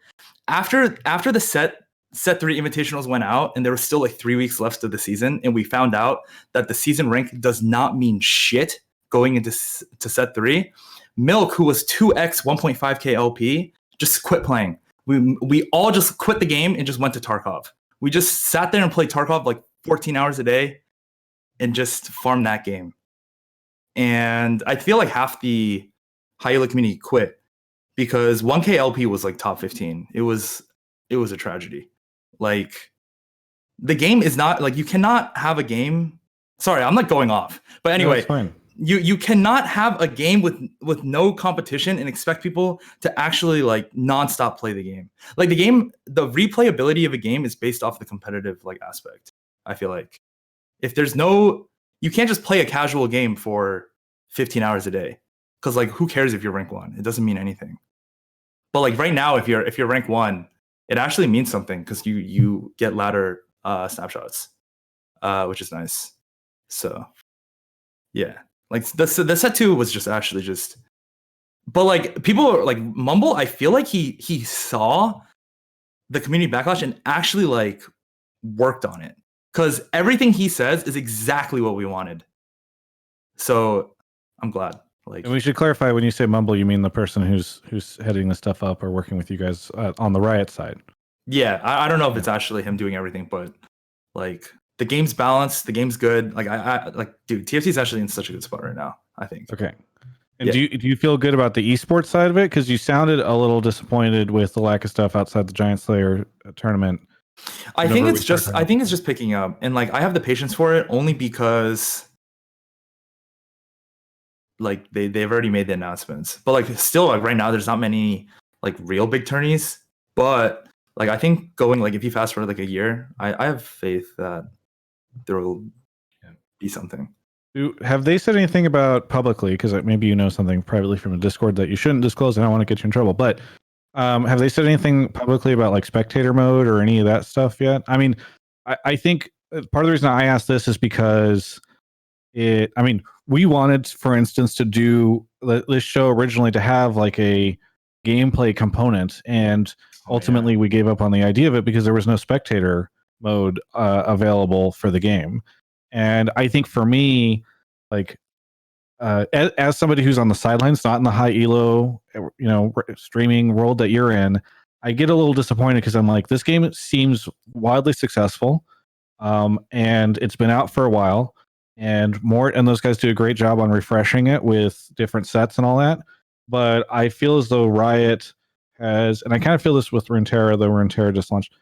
after the set 3 invitationals went out, and there was still like 3 weeks left of the season, and we found out that the season rank does not mean shit going into set 3. Milk, who was 2x 1.5k LP, just quit playing. We all just quit the game and just went to Tarkov. We just sat there and played Tarkov like 14 hours a day and just farmed that game. And I feel like half the high elo community quit because 1k LP was like top 15. It was a tragedy. Like, the game is not like, you cannot have a game. Sorry, I'm not going off. But anyway, no, fine. You cannot have a game with no competition and expect people to actually like nonstop play the game. Like the replayability of a game is based off the competitive like aspect. I feel like if there's you can't just play a casual game for 15 hours a day, because like who cares if you're rank 1? It doesn't mean anything. But like right now, if you're rank 1, it actually means something because you get ladder snapshots, which is nice. So yeah. Like the set 2 was just actually just, but like people are like Mumble. I feel like he saw the community backlash and actually like worked on it, because everything he says is exactly what we wanted. So I'm glad. Like, and we should clarify, when you say Mumble, you mean the person who's heading the stuff up or working with you guys on the Riot side. Yeah, I don't know if it's actually him doing everything, but like, the game's balanced, the game's good. Like I like, dude, TFT is actually in such a good spot right now, I think. Okay. And do you feel good about the esports side of it? Because you sounded a little disappointed with the lack of stuff outside the Giant Slayer tournament. I think it's just picking up, and like I have the patience for it only because like they've already made the announcements. But like still, like right now there's not many like real big tourneys. But like I think going, like if you fast forward like a year, I have faith that there will be something. Have they said anything about publicly, because maybe you know something privately from a Discord that you shouldn't disclose, and I don't want to get you in trouble, but have they said anything publicly about like spectator mode or any of that stuff yet? I mean, I think part of the reason I asked this is because we wanted, for instance, to do this show originally to have like a gameplay component, and ultimately we gave up on the idea of it because there was no spectator mode available for the game. And I think for me, like, as somebody who's on the sidelines, not in the high elo, streaming world that you're in, I get a little disappointed because I'm like, this game seems wildly successful, and it's been out for a while, and those guys do a great job on refreshing it with different sets and all that. But I feel as though Riot has, and I kind of feel this with Runeterra, though Runeterra just launched.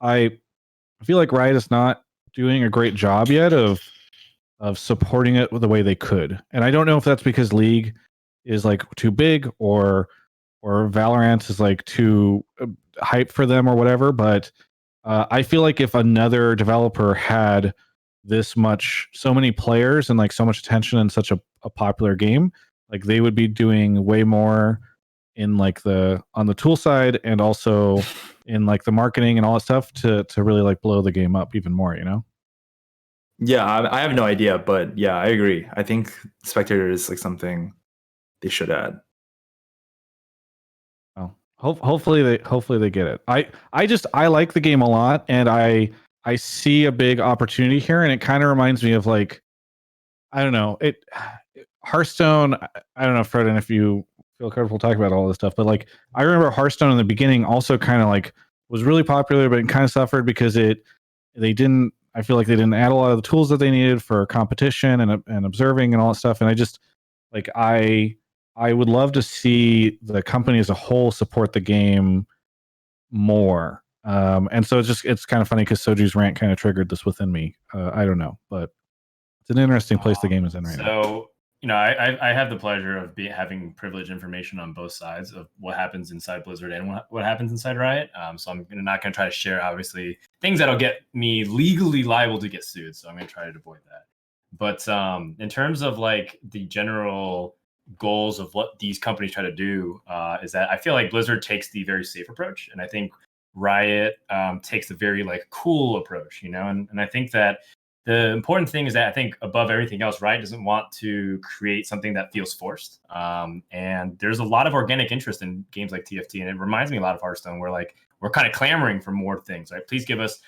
I feel like Riot is not doing a great job yet of supporting it the way they could. And I don't know if that's because League is like too big or Valorant is like too hype for them or whatever, but I feel like if another developer had so many players and like so much attention in such a popular game, like they would be doing way more in like on the tool side and also in like the marketing and all that stuff to really like blow the game up even more, Yeah, I have no idea, but yeah, I agree. I think spectator is like something they should add. Well, hopefully they get it. I like the game a lot, and I see a big opportunity here, and it kind of reminds me of like, I don't know, Hearthstone. I don't know, Frodan, if you feel comfortable talking about all this stuff, but like I remember Hearthstone in the beginning also kind of like was really popular, but it kind of suffered because I feel like they didn't add a lot of the tools that they needed for competition and observing and all that stuff. And I just like I would love to see the company as a whole support the game more. And so it's kind of funny because Soju's rant kind of triggered this within me. I don't know, but it's an interesting place the game is in right now. So, I have the pleasure of having privileged information on both sides of what happens inside Blizzard and what happens inside Riot. So I'm not going to try to share, obviously, things that'll get me legally liable to get sued. So I'm going to try to avoid that. But in terms of like the general goals of what these companies try to do, is that I feel like Blizzard takes the very safe approach, and I think Riot takes the very like cool approach, and I think that the important thing is that I think above everything else, Riot doesn't want to create something that feels forced. And there's a lot of organic interest in games like TFT, and it reminds me a lot of Hearthstone, where like we're kind of clamoring for more things, right? Please give us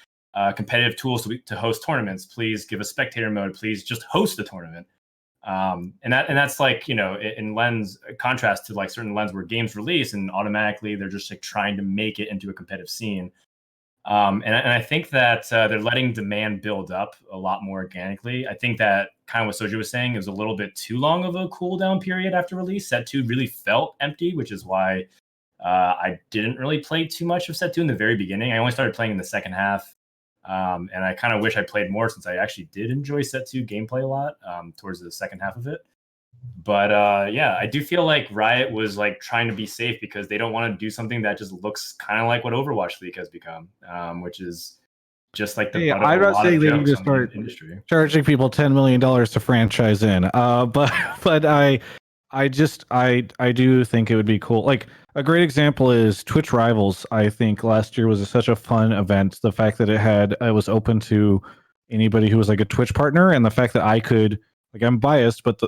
competitive tools to host tournaments. Please give us spectator mode. Please just host the tournament. And that's like, in contrast to like certain lens where games release and automatically they're just like trying to make it into a competitive scene. And I think that they're letting demand build up a lot more organically. I think that kind of what Soju was saying, it was a little bit too long of a cooldown period after release. Set 2 really felt empty, which is why I didn't really play too much of Set 2 in the very beginning. I only started playing in the second half. And I kind of wish I played more, since I actually did enjoy Set 2 gameplay a lot towards the second half of it. But I do feel like Riot was like trying to be safe because they don't want to do something that just looks kind of like what Overwatch League has become, which is just like the butt of a lot of jokes on the industry. Charging people $10 million to franchise in. But I do think it would be cool. Like a great example is Twitch Rivals. I think last year was such a fun event. The fact that it was open to anybody who was like a Twitch partner, and the fact that I could, like, I'm biased, but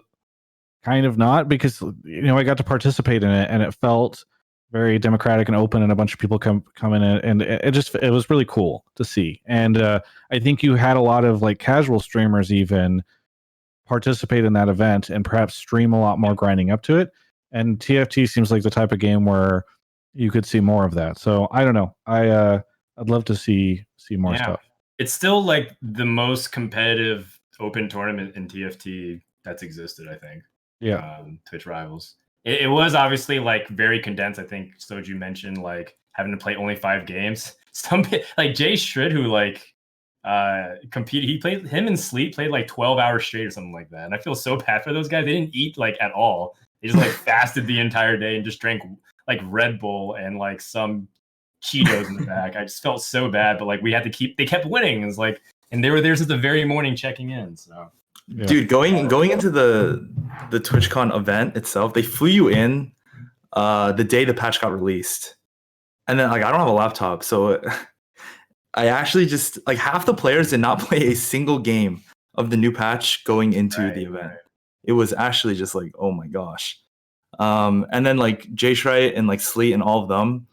kind of not, because I got to participate in it and it felt very democratic and open, and a bunch of people come in, and it was really cool to see. And I think you had a lot of like casual streamers even participate in that event and perhaps stream a lot more grinding up to it. And TFT seems like the type of game where you could see more of that. So I don't know. I'd love to see more stuff. It's still like the most competitive open tournament in TFT that's existed, I think. Yeah. Twitch Rivals. It was obviously like very condensed. I think Soju mentioned like having to play only 5 games. Like Jay Shrid, who like competed, him and Sleep played like 12 hours straight or something like that. And I feel so bad for those guys. They didn't eat like at all. They just like fasted the entire day and just drank like Red Bull and like some Cheetos in the back. I just felt so bad, but like they kept winning. It was like, and they were there since the very morning checking in. So yeah. Dude, going into the TwitchCon event itself, they flew you in the day the patch got released. And then like I don't have a laptop, so I actually just like half the players did not play a single game of the new patch going into the event. Right. It was actually just like, oh my gosh. And then like Jay Shrite and like Sleet and all of them,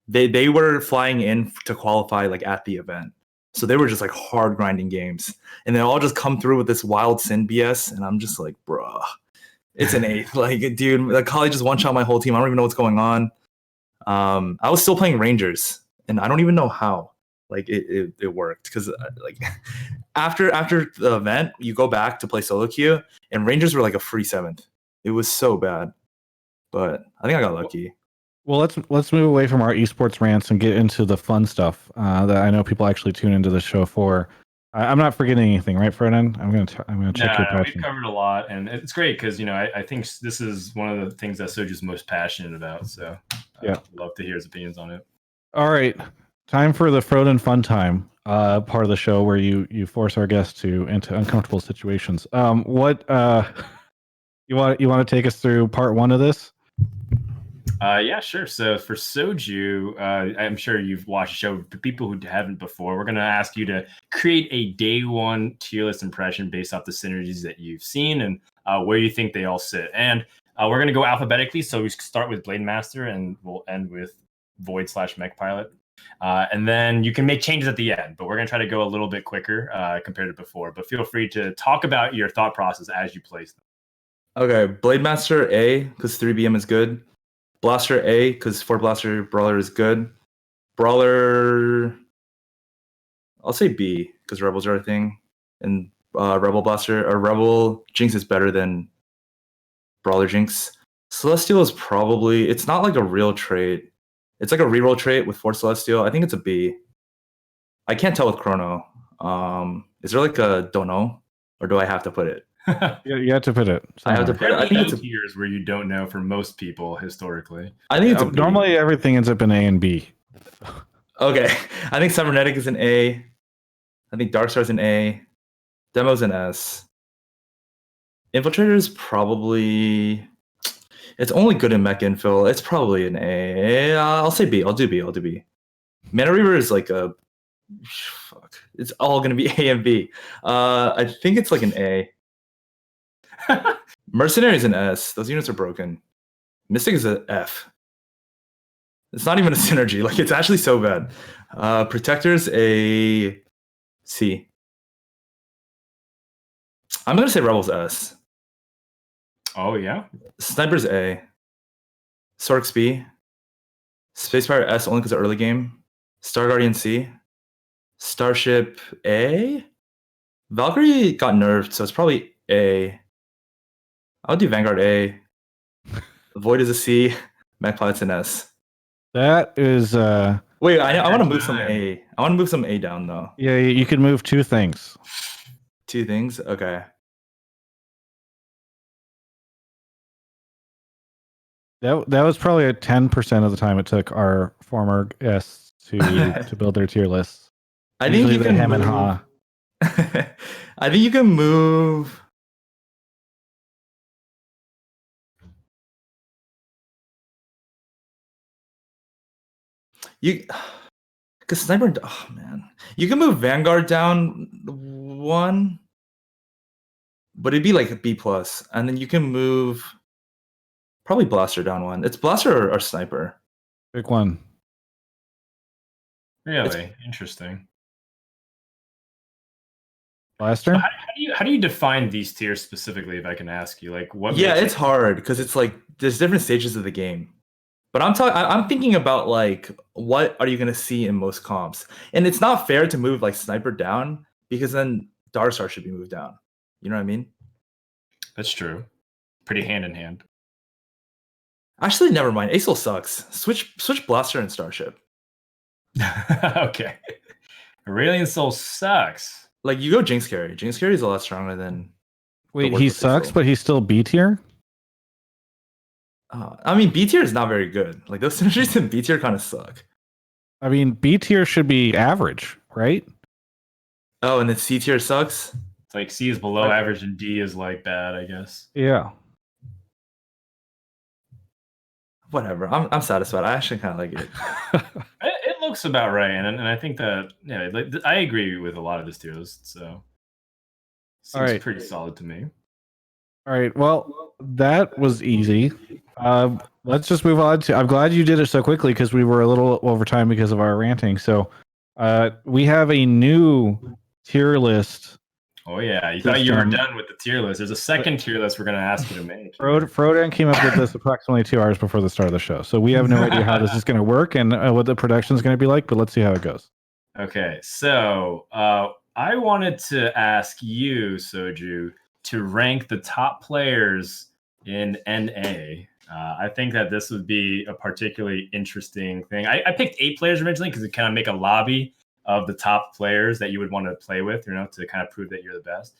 they were flying in to qualify like at the event. So they were just like hard grinding games, and they all just come through with this wild sin BS, and I'm just like, bruh, It's an A. Like, dude, the college just one-shot my whole team. I don't even know what's going on. I was still playing Rangers, and I don't even know how. Like, it worked because like after the event, you go back to play solo queue, and Rangers were like a free 7th. It was so bad, but I think I got lucky. Well, let's move away from our esports rants and get into the fun stuff that I know people actually tune into the show for. I'm not forgetting anything, right, Frodan? I'm gonna check your passion. We've covered a lot, and it's great because I think this is one of the things that Soju's most passionate about. So yeah, love to hear his opinions on it. All right, time for the Frodan fun time part of the show where you force our guests into uncomfortable situations. What you want to take us through part 1 of this? Yeah, sure. So for Soju, I'm sure you've watched the show. For people who haven't before, we're going to ask you to create a day 1 tier list impression based off the synergies that you've seen and where you think they all sit. And we're going to go alphabetically. So we start with Blade Master and we'll end with Void/Mech Pilot. And then you can make changes at the end, but we're going to try to go a little bit quicker compared to before. But feel free to talk about your thought process as you place them. Okay, Blade Master A, because 3BM is good. Blaster A, because 4 Blaster Brawler is good. Brawler, I'll say B, because Rebels are a thing. And Rebel Blaster, or Rebel Jinx is better than Brawler Jinx. Celestial is probably, it's not like a real trait. It's like a reroll trait with 4 Celestial. I think it's a B. I can't tell with Chrono. Is there like a don't know? Or do I have to put it? You have to put it. I have to put it. I think it's tiers where you don't know for most people historically. I think it's normally everything ends up in A and B. Okay, I think Cybernetic is an A. I think Darkstar is an A. Demo's an S. Infiltrator is probably. It's only good in mech infill. It's probably an A. I'll say B. I'll do B. Mana Reaver is like a. Fuck. It's all gonna be A and B. I think it's like an A. Mercenary is an S. Those units are broken. Mystic is an F. It's not even a synergy. Like, it's actually so bad. Protector's a C. I'm gonna say Rebel's S. Oh yeah. Sniper's A. Sorks B. Spacefire S only because of early game. Star Guardian C. Starship A. Valkyrie got nerfed, so it's probably A. I'll do Vanguard A. Void is a C. Mech Pilot's an S. That is wait, I want to move some A. I want to move some A down though. Yeah, you could move 2 things. 2 things? Okay. That was probably at 10% of the time it took our former guests to build their tier lists. I think you can hem move... and ha. I think you can move. Because Sniper, oh man, you can move Vanguard down 1, but it'd be like a B+, and then you can move probably Blaster down 1. It's Blaster or Sniper. Pick one. Really interesting. Blaster. So how do you define these tiers specifically? If I can ask you, like what? Yeah, it's hard because it's like there's different stages of the game. But I'm thinking about like what are you gonna see in most comps, and it's not fair to move like Sniper down because then Darkstar should be moved down. You know what I mean? That's true. Pretty hand in hand. Actually, never mind. Acel sucks. Switch Blaster and Starship. Okay. Aurelian Soul sucks. Like you go Jinx Carry. Jinx Carry is a lot stronger than. Wait, he sucks, but he's still B tier. I mean, B tier is not very good. Like those synergies in B tier kind of suck. I mean, B tier should be average, right? Oh, and then C tier sucks. It's like C is below average and D is like bad, I guess. Yeah. Whatever. I'm satisfied. I actually kind of like it. It looks about right, and I think that I agree with a lot of this tier list. So seems pretty solid to me. All right. Well, that was easy. Let's just move on to. I'm glad you did it so quickly because we were a little over time because of our ranting. So we have a new tier list Oh yeah, you thought you were done with the tier list. There's a second tier list we're going to ask you to make. Frodan came up with this approximately 2 hours before the start of the show, so we have no idea how this is going to work and what the production is going to be like. But let's see how it goes. Okay, so I wanted to ask you, Soju, to rank the top players in NA. I think that this would be a particularly interesting thing. I picked 8 players originally because it kind of make a lobby of the top players that you would want to play with, you know, to kind of prove that you're the best.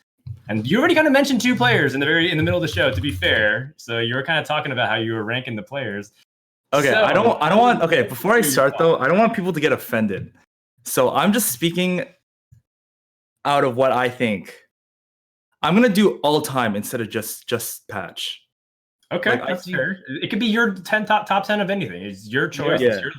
And you already kind of mentioned 2 players in the middle of the show, to be fair. So you were kind of talking about how you were ranking the players. Okay, so, I don't want. Okay, before I start though, I don't want people to get offended. So I'm just speaking out of what I think. I'm gonna do all time instead of just patch. Okay, like, that's fair. It could be your top 10 of anything. It's your choice. Yeah. It's your list.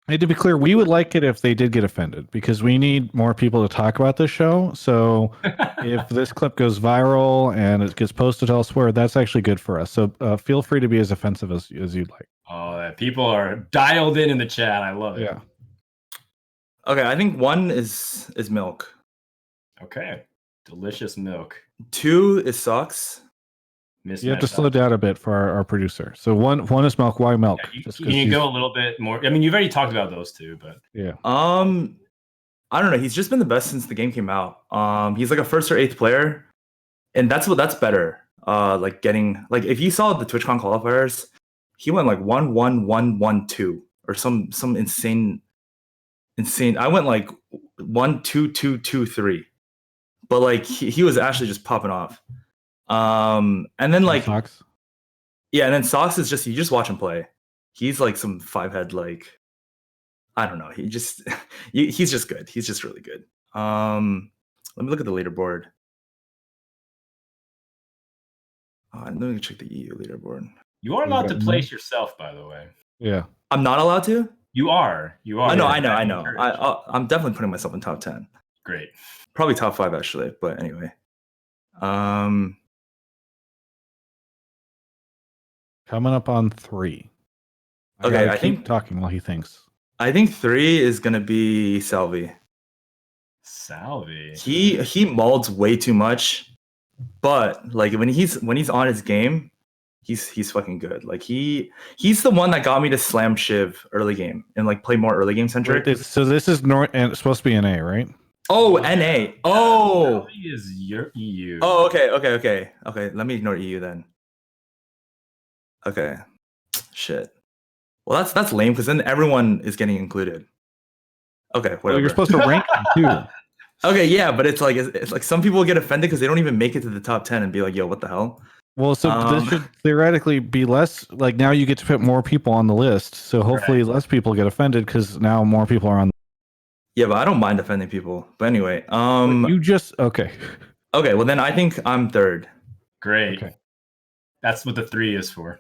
I need to be clear, we would like it if they did get offended because we need more people to talk about this show. So if this clip goes viral and it gets posted elsewhere, that's actually good for us. So feel free to be as offensive as you'd like. Oh, people are dialed in the chat. I love it. Yeah. Okay, I think 1 is milk. Okay, delicious milk. 2 is socks. You have to slow down a bit for our producer. So one is milk. Why milk? Yeah, can you go a little bit more? I mean, you've already talked about those 2, but yeah. I don't know. He's just been the best since the game came out. He's like a 1st or 8th player, and that's better. Like getting like if you saw the TwitchCon qualifiers, he went like 1-1-1-1-2 or some insane. I went like 1-2-2-2-3, but like he was actually just popping off. And then like Socks. Yeah, and then Socks is just you just watch him play. He's like some 5-head like I don't know. He's just good. He's just really good. Let me look at the leaderboard. Let me check the EU leaderboard. You are allowed to place yourself, by the way. Yeah. I'm not allowed to? You are. I know. I'm definitely putting myself in top 10. Great. Probably top 5 actually, but anyway. Coming up on 3. Okay, I keep think talking while he thinks. I think 3 is gonna be Salvi. He molds way too much, but like when he's on his game, he's fucking good. Like he's the one that got me to slam Shiv early game and like play more early game centric. So this is it's supposed to be NA, right? Oh, NA. Oh, is your EU. Oh, okay. Let me ignore EU then. Okay, shit. Well, that's lame because then everyone is getting included. Okay, whatever. Well, you're supposed to rank them too. Okay, yeah, but it's like some people get offended because they don't even make it to the top 10 and be like, "Yo, what the hell?" Well, so this should theoretically be less. Like now, you get to put more people on the list, so hopefully less people get offended because now more people are on. Yeah, but I don't mind offending people. But anyway, you just okay. Okay, well then I think I'm 3rd. Great. Okay. That's what the 3 is for.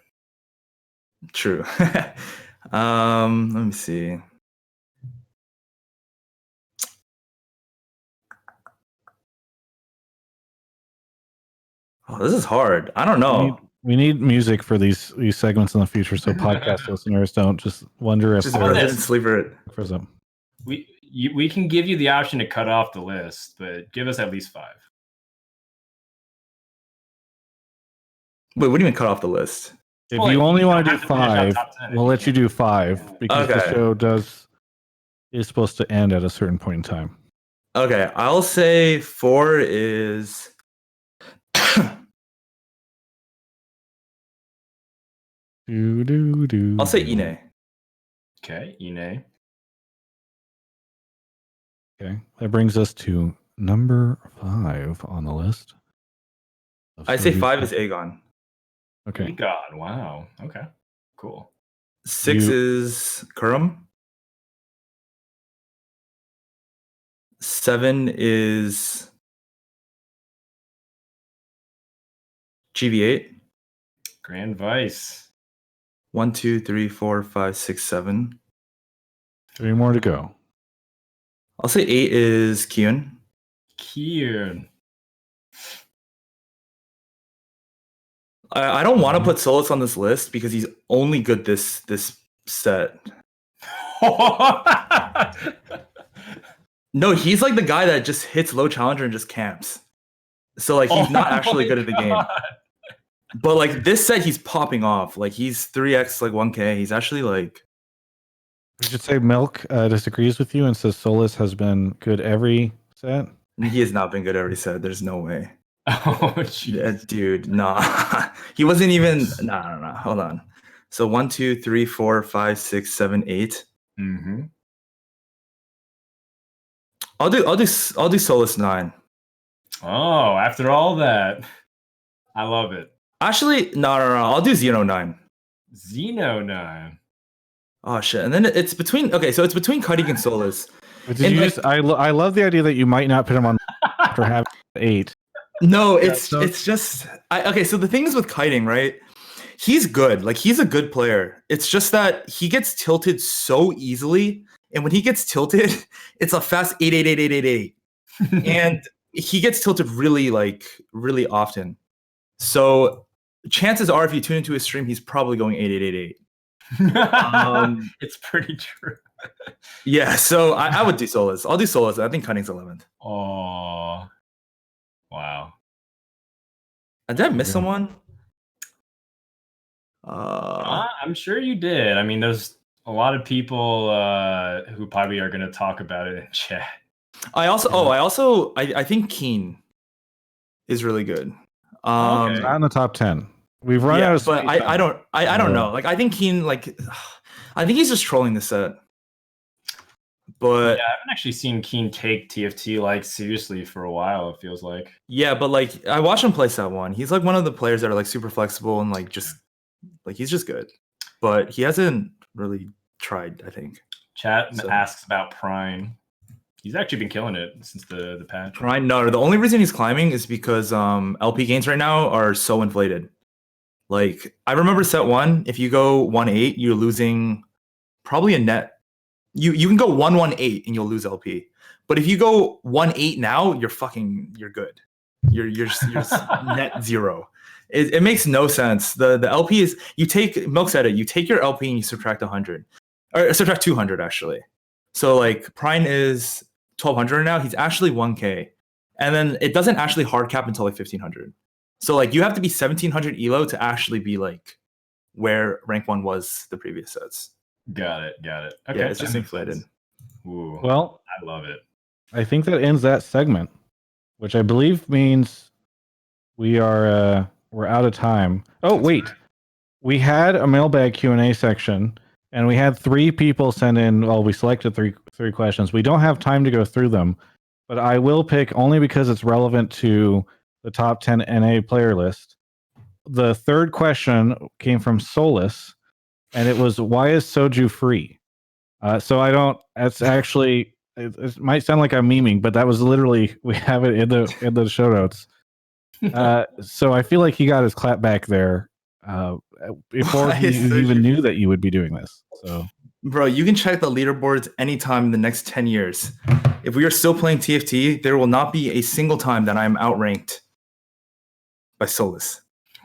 True. Let me see. Oh, this is hard. I don't know. We need music for these segments in the future, so podcast listeners don't just wonder if they're sleeper it for them. We can give you the option to cut off the list, but give us at least 5. Wait, what do you mean cut off the list? If you only want to do 5, we'll let you do 5 because the show is supposed to end at a certain point in time. Okay, I'll say 4 is. I'll say Ine. Okay, Ine. Okay, that brings us to number 5 on the list. I say 5 is Aegon. Okay. Aegon, wow. Okay, cool. 6 is Kurum. 7 is GV8. Grand Vice. 1, 2, 3, 4, 5, 6, 7. 3 more to go. I'll say 8 is Kyun. I don't want to put Solus on this list because he's only good this set. No, he's like the guy that just hits low challenger and just camps. So like he's not Oh actually my good at the game. God. But like this set, he's popping off. Like he's 3x like 1K. He's actually like We should say Milk disagrees with you and says Solus has been good every set. he has not been good every set. There's no way. Oh, Yeah, jeez. dude, nah. He wasn't even nah. Hold on. So 1, 2, 3, 4, 5, 6, 7, 8. Mm-hmm. I'll do Solus 9. Oh, after all that, I love it. Actually, no. I'll do Xeno 9. Xeno 9. Oh shit. And then it's between so it's between Cuddy and Solus. But did you like, just I love the idea that you might not put him on after having 8. No, Yeah, it's just okay, so the thing is with kiting, right? He's good. Like he's a good player. It's just that he gets tilted so easily, and when he gets tilted, it's a fast 8. And he gets tilted really often. So chances are if you tune into his stream, he's probably going 8. It's pretty true. Yeah, so I would do Solus. I'll do Solus. I think kiting's 11th. Oh, wow. Did I miss someone? I'm sure you did. I mean, there's a lot of people who probably are going to talk about it in chat. I think Keen is really good. Okay. Not in the top 10. We've run out of but space. I don't know. Like I think Keen, like I think he's just trolling the set. But yeah, I haven't actually seen Keen take TFT like seriously for a while, it feels like. Yeah, but like I watched him play set 1. He's like one of the players that are like super flexible and like just like he's just good. But he hasn't really tried, I think. Chat asks about Prime. He's actually been killing it since the patch. Prime, no, the only reason he's climbing is because LP gains right now are so inflated. Like I remember set 1, if you go 1-8, you're losing probably a net. You can go 1-1-8 and you'll lose LP. But if you go 1-8 now, you're good. You're net 0. It makes no sense. The LP is Milk said it, you take your LP and you subtract 100. Or subtract 200 actually. So like Prime is 1200 now, he's actually 1K. And then it doesn't actually hard cap until like 1500. So like you have to be 1700 elo to actually be like where rank 1 was the previous sets. Got it. Okay, yeah, it's just inflated. Ooh, well, I love it. I think that ends that segment, which I believe means we're out of time. Oh, wait. Right. We had a mailbag Q&A section, and we had 3 people send in. Well, we selected three questions. We don't have time to go through them, but I will pick only because it's relevant to the top 10 NA player list. The third question came from Solus, and it was, why is Soju free? So I don't. That's actually. It might sound like I'm memeing, but that was literally. We have it in the show notes. So I feel like he got his clap back there before he even knew that you would be doing this. So, bro, you can check the leaderboards anytime in the next 10 years. If we are still playing TFT, there will not be a single time that I'm outranked by Solus.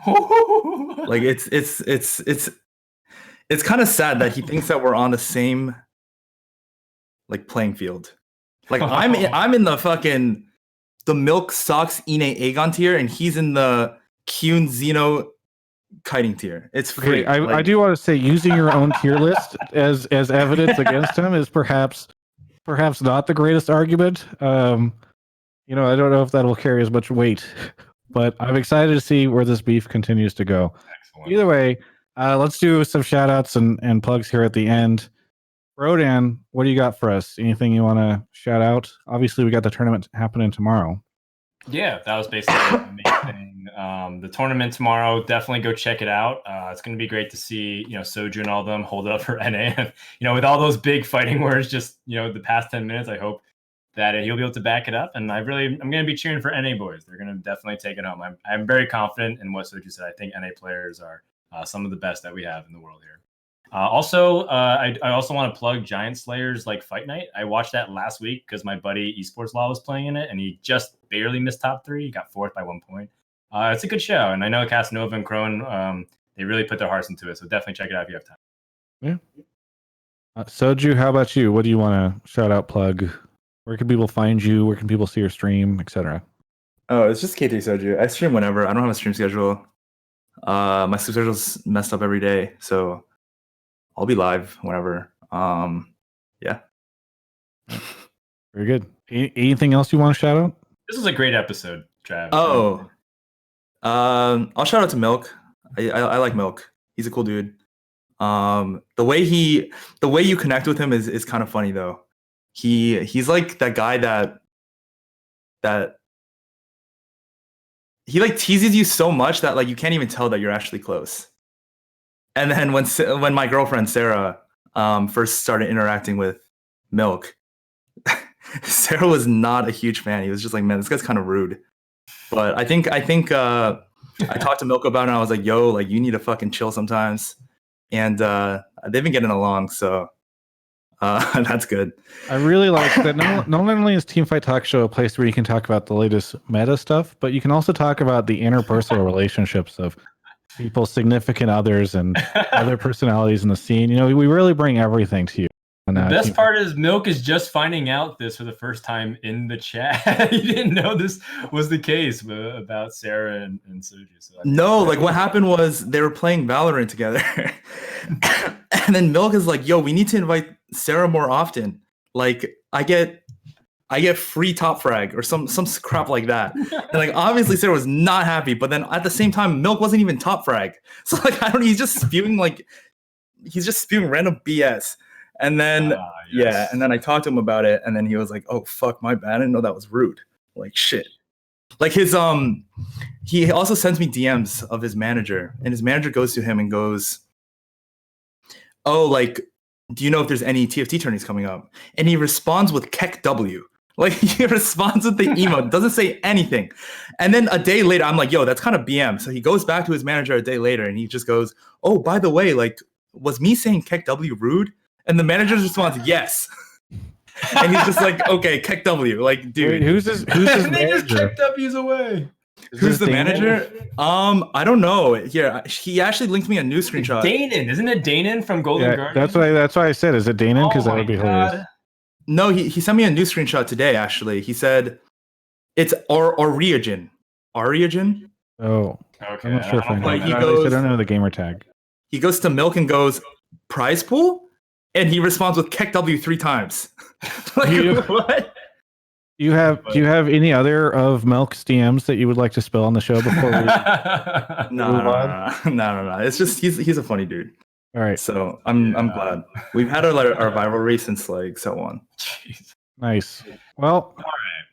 Like it's kind of sad that he thinks that we're on the same like playing field. Like I'm in the fucking the Milk Socks Ine Aegon tier, and he's in the Kyun Xeno kiting tier. It's free. Okay, I do want to say using your own tier list as evidence against him is perhaps not the greatest argument. I don't know if that'll carry as much weight, but I'm excited to see where this beef continues to go. Excellent. Either way, let's do some shout outs and plugs here at the end. Frodan, what do you got for us? Anything you want to shout out? Obviously, we got the tournament happening tomorrow. Yeah, that was basically amazing. The tournament tomorrow, definitely go check it out. It's going to be great to see, Soju and all of them hold it up for NA. And, with all those big fighting words, just, the past 10 minutes, I hope that he'll be able to back it up. And I'm going to be cheering for NA boys. They're going to definitely take it home. I'm very confident in what Soju said. I think NA players are some of the best that we have in the world here. I also want to plug Giant Slayer's Fight Night. I watched that last week because my buddy Esports Law was playing in it, and he just barely missed top 3. He got 4th by 1 point. It's a good show, and I know Casanova and Crone, they really put their hearts into it. So definitely check it out if you have time. Yeah. Soju, how about you? What do you want to shout out, plug? Where can people find you? Where can people see your stream, etc.? Oh, it's just K3Soju. I stream whenever. I don't have a stream schedule. My sleep schedule's messed up every day, so I'll be live whenever. Yeah. Very good. Anything else you want to shout out? This was a great episode, Travis. Oh, I'll shout out to Milk. I like Milk. He's a cool dude. The way you connect with him is kind of funny though. He's like that guy that he like teases you so much that like you can't even tell that you're actually close. And then when my girlfriend Sarah first started interacting with Milk, Sarah was not a huge fan. He was just like, man, this guy's kind of rude. But I think I talked to Milk about it and I was like, yo, like you need to fucking chill sometimes. And they've been getting along, so that's good. I really like that. Not only is Teamfight Talkshow a place where you can talk about the latest meta stuff, but you can also talk about the interpersonal relationships of people's significant others and other personalities in the scene. You know, we really bring everything to you. The best part is Milk is just finding out this for the first time in the chat. He didn't know this was the case about Sarah and Soju. So no, like what happened was they were playing Valorant together. And then Milk is like, yo, we need to invite Sarah more often. Like I get free top frag or some crap like that. And like obviously Sarah was not happy, but then at the same time, Milk wasn't even top frag. So like he's just spewing random BS. And then yeah, and then I talked to him about it, and then he was like, "Oh fuck, my bad. I didn't know that was rude." Like shit. Like his he also sends me DMs of his manager, and his manager goes to him and goes, "Oh, like, do you know if there's any TFT tourneys coming up?" And he responds with KEKW. Like he responds with the emote, doesn't say anything. And then a day later, I'm like, "Yo, that's kind of BM." So he goes back to his manager a day later, and he just goes, "Oh, by the way, like, was me saying KEKW rude?" And the manager's response, yes. And he's just like, okay, KEKW. Like, dude. Wait, who's his manager? They just kicked W's away. Who's the manager? I don't know. Here, he actually linked me a new screenshot. Danon, isn't it Danon from Golden Guardian? That's why I said, is it Danon? Because that would be hilarious. No, he sent me a new screenshot today, actually. He said it's Origin. Origin? Oh. Okay. I'm not sure if I know. Like, I don't know the gamer tag. He goes to Milk and goes, prize pool? And he responds with KEKW 3 times. Like, what? Do you have any other of Milk's DMs that you would like to spill on the show before we No. It's just he's a funny dude. All right. So I'm glad. We've had our rivalry since like so on. Jeez. Nice. Well, All right.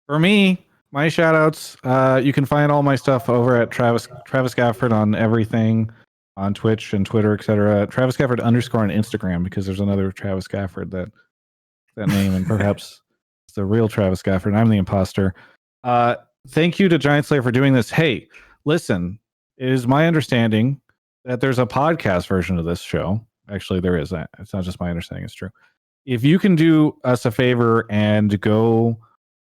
for me, my shout outs, you can find all my stuff over at Travis Gafford on everything. On Twitch and Twitter, etc. Travis Gafford _ on Instagram, because there's another Travis Gafford that name, and perhaps it's the real Travis Gafford. And I'm the imposter. Thank you to Giant Slayer for doing this. Hey, listen, it is my understanding that there's a podcast version of this show. Actually, there is. It's not just my understanding; it's true. If you can do us a favor and go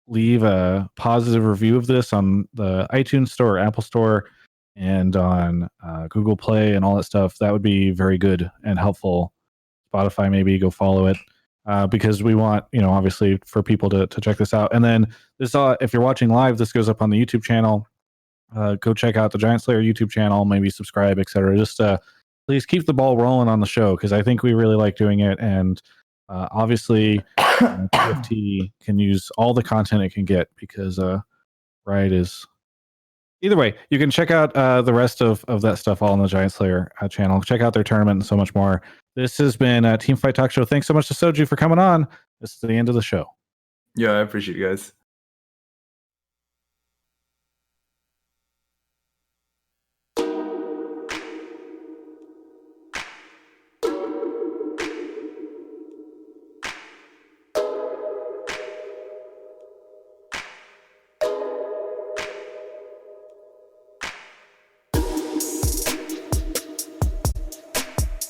leave a positive review of this on the iTunes Store, Apple Store, and on Google Play and all that stuff, that would be very good and helpful. Spotify, maybe go follow it, because we want, obviously for people to check this out. And then this, if you're watching live, this goes up on the YouTube channel. Go check out the Giant Slayer YouTube channel, maybe subscribe, etc. Just please keep the ball rolling on the show, because I think we really like doing it. And obviously, TFT can use all the content it can get, because Riot is. Either way, you can check out the rest of that stuff all on the Giant Slayer channel. Check out their tournament and so much more. This has been Teamfight Talk Show. Thanks so much to Soju for coming on. This is the end of the show. Yeah, I appreciate you guys.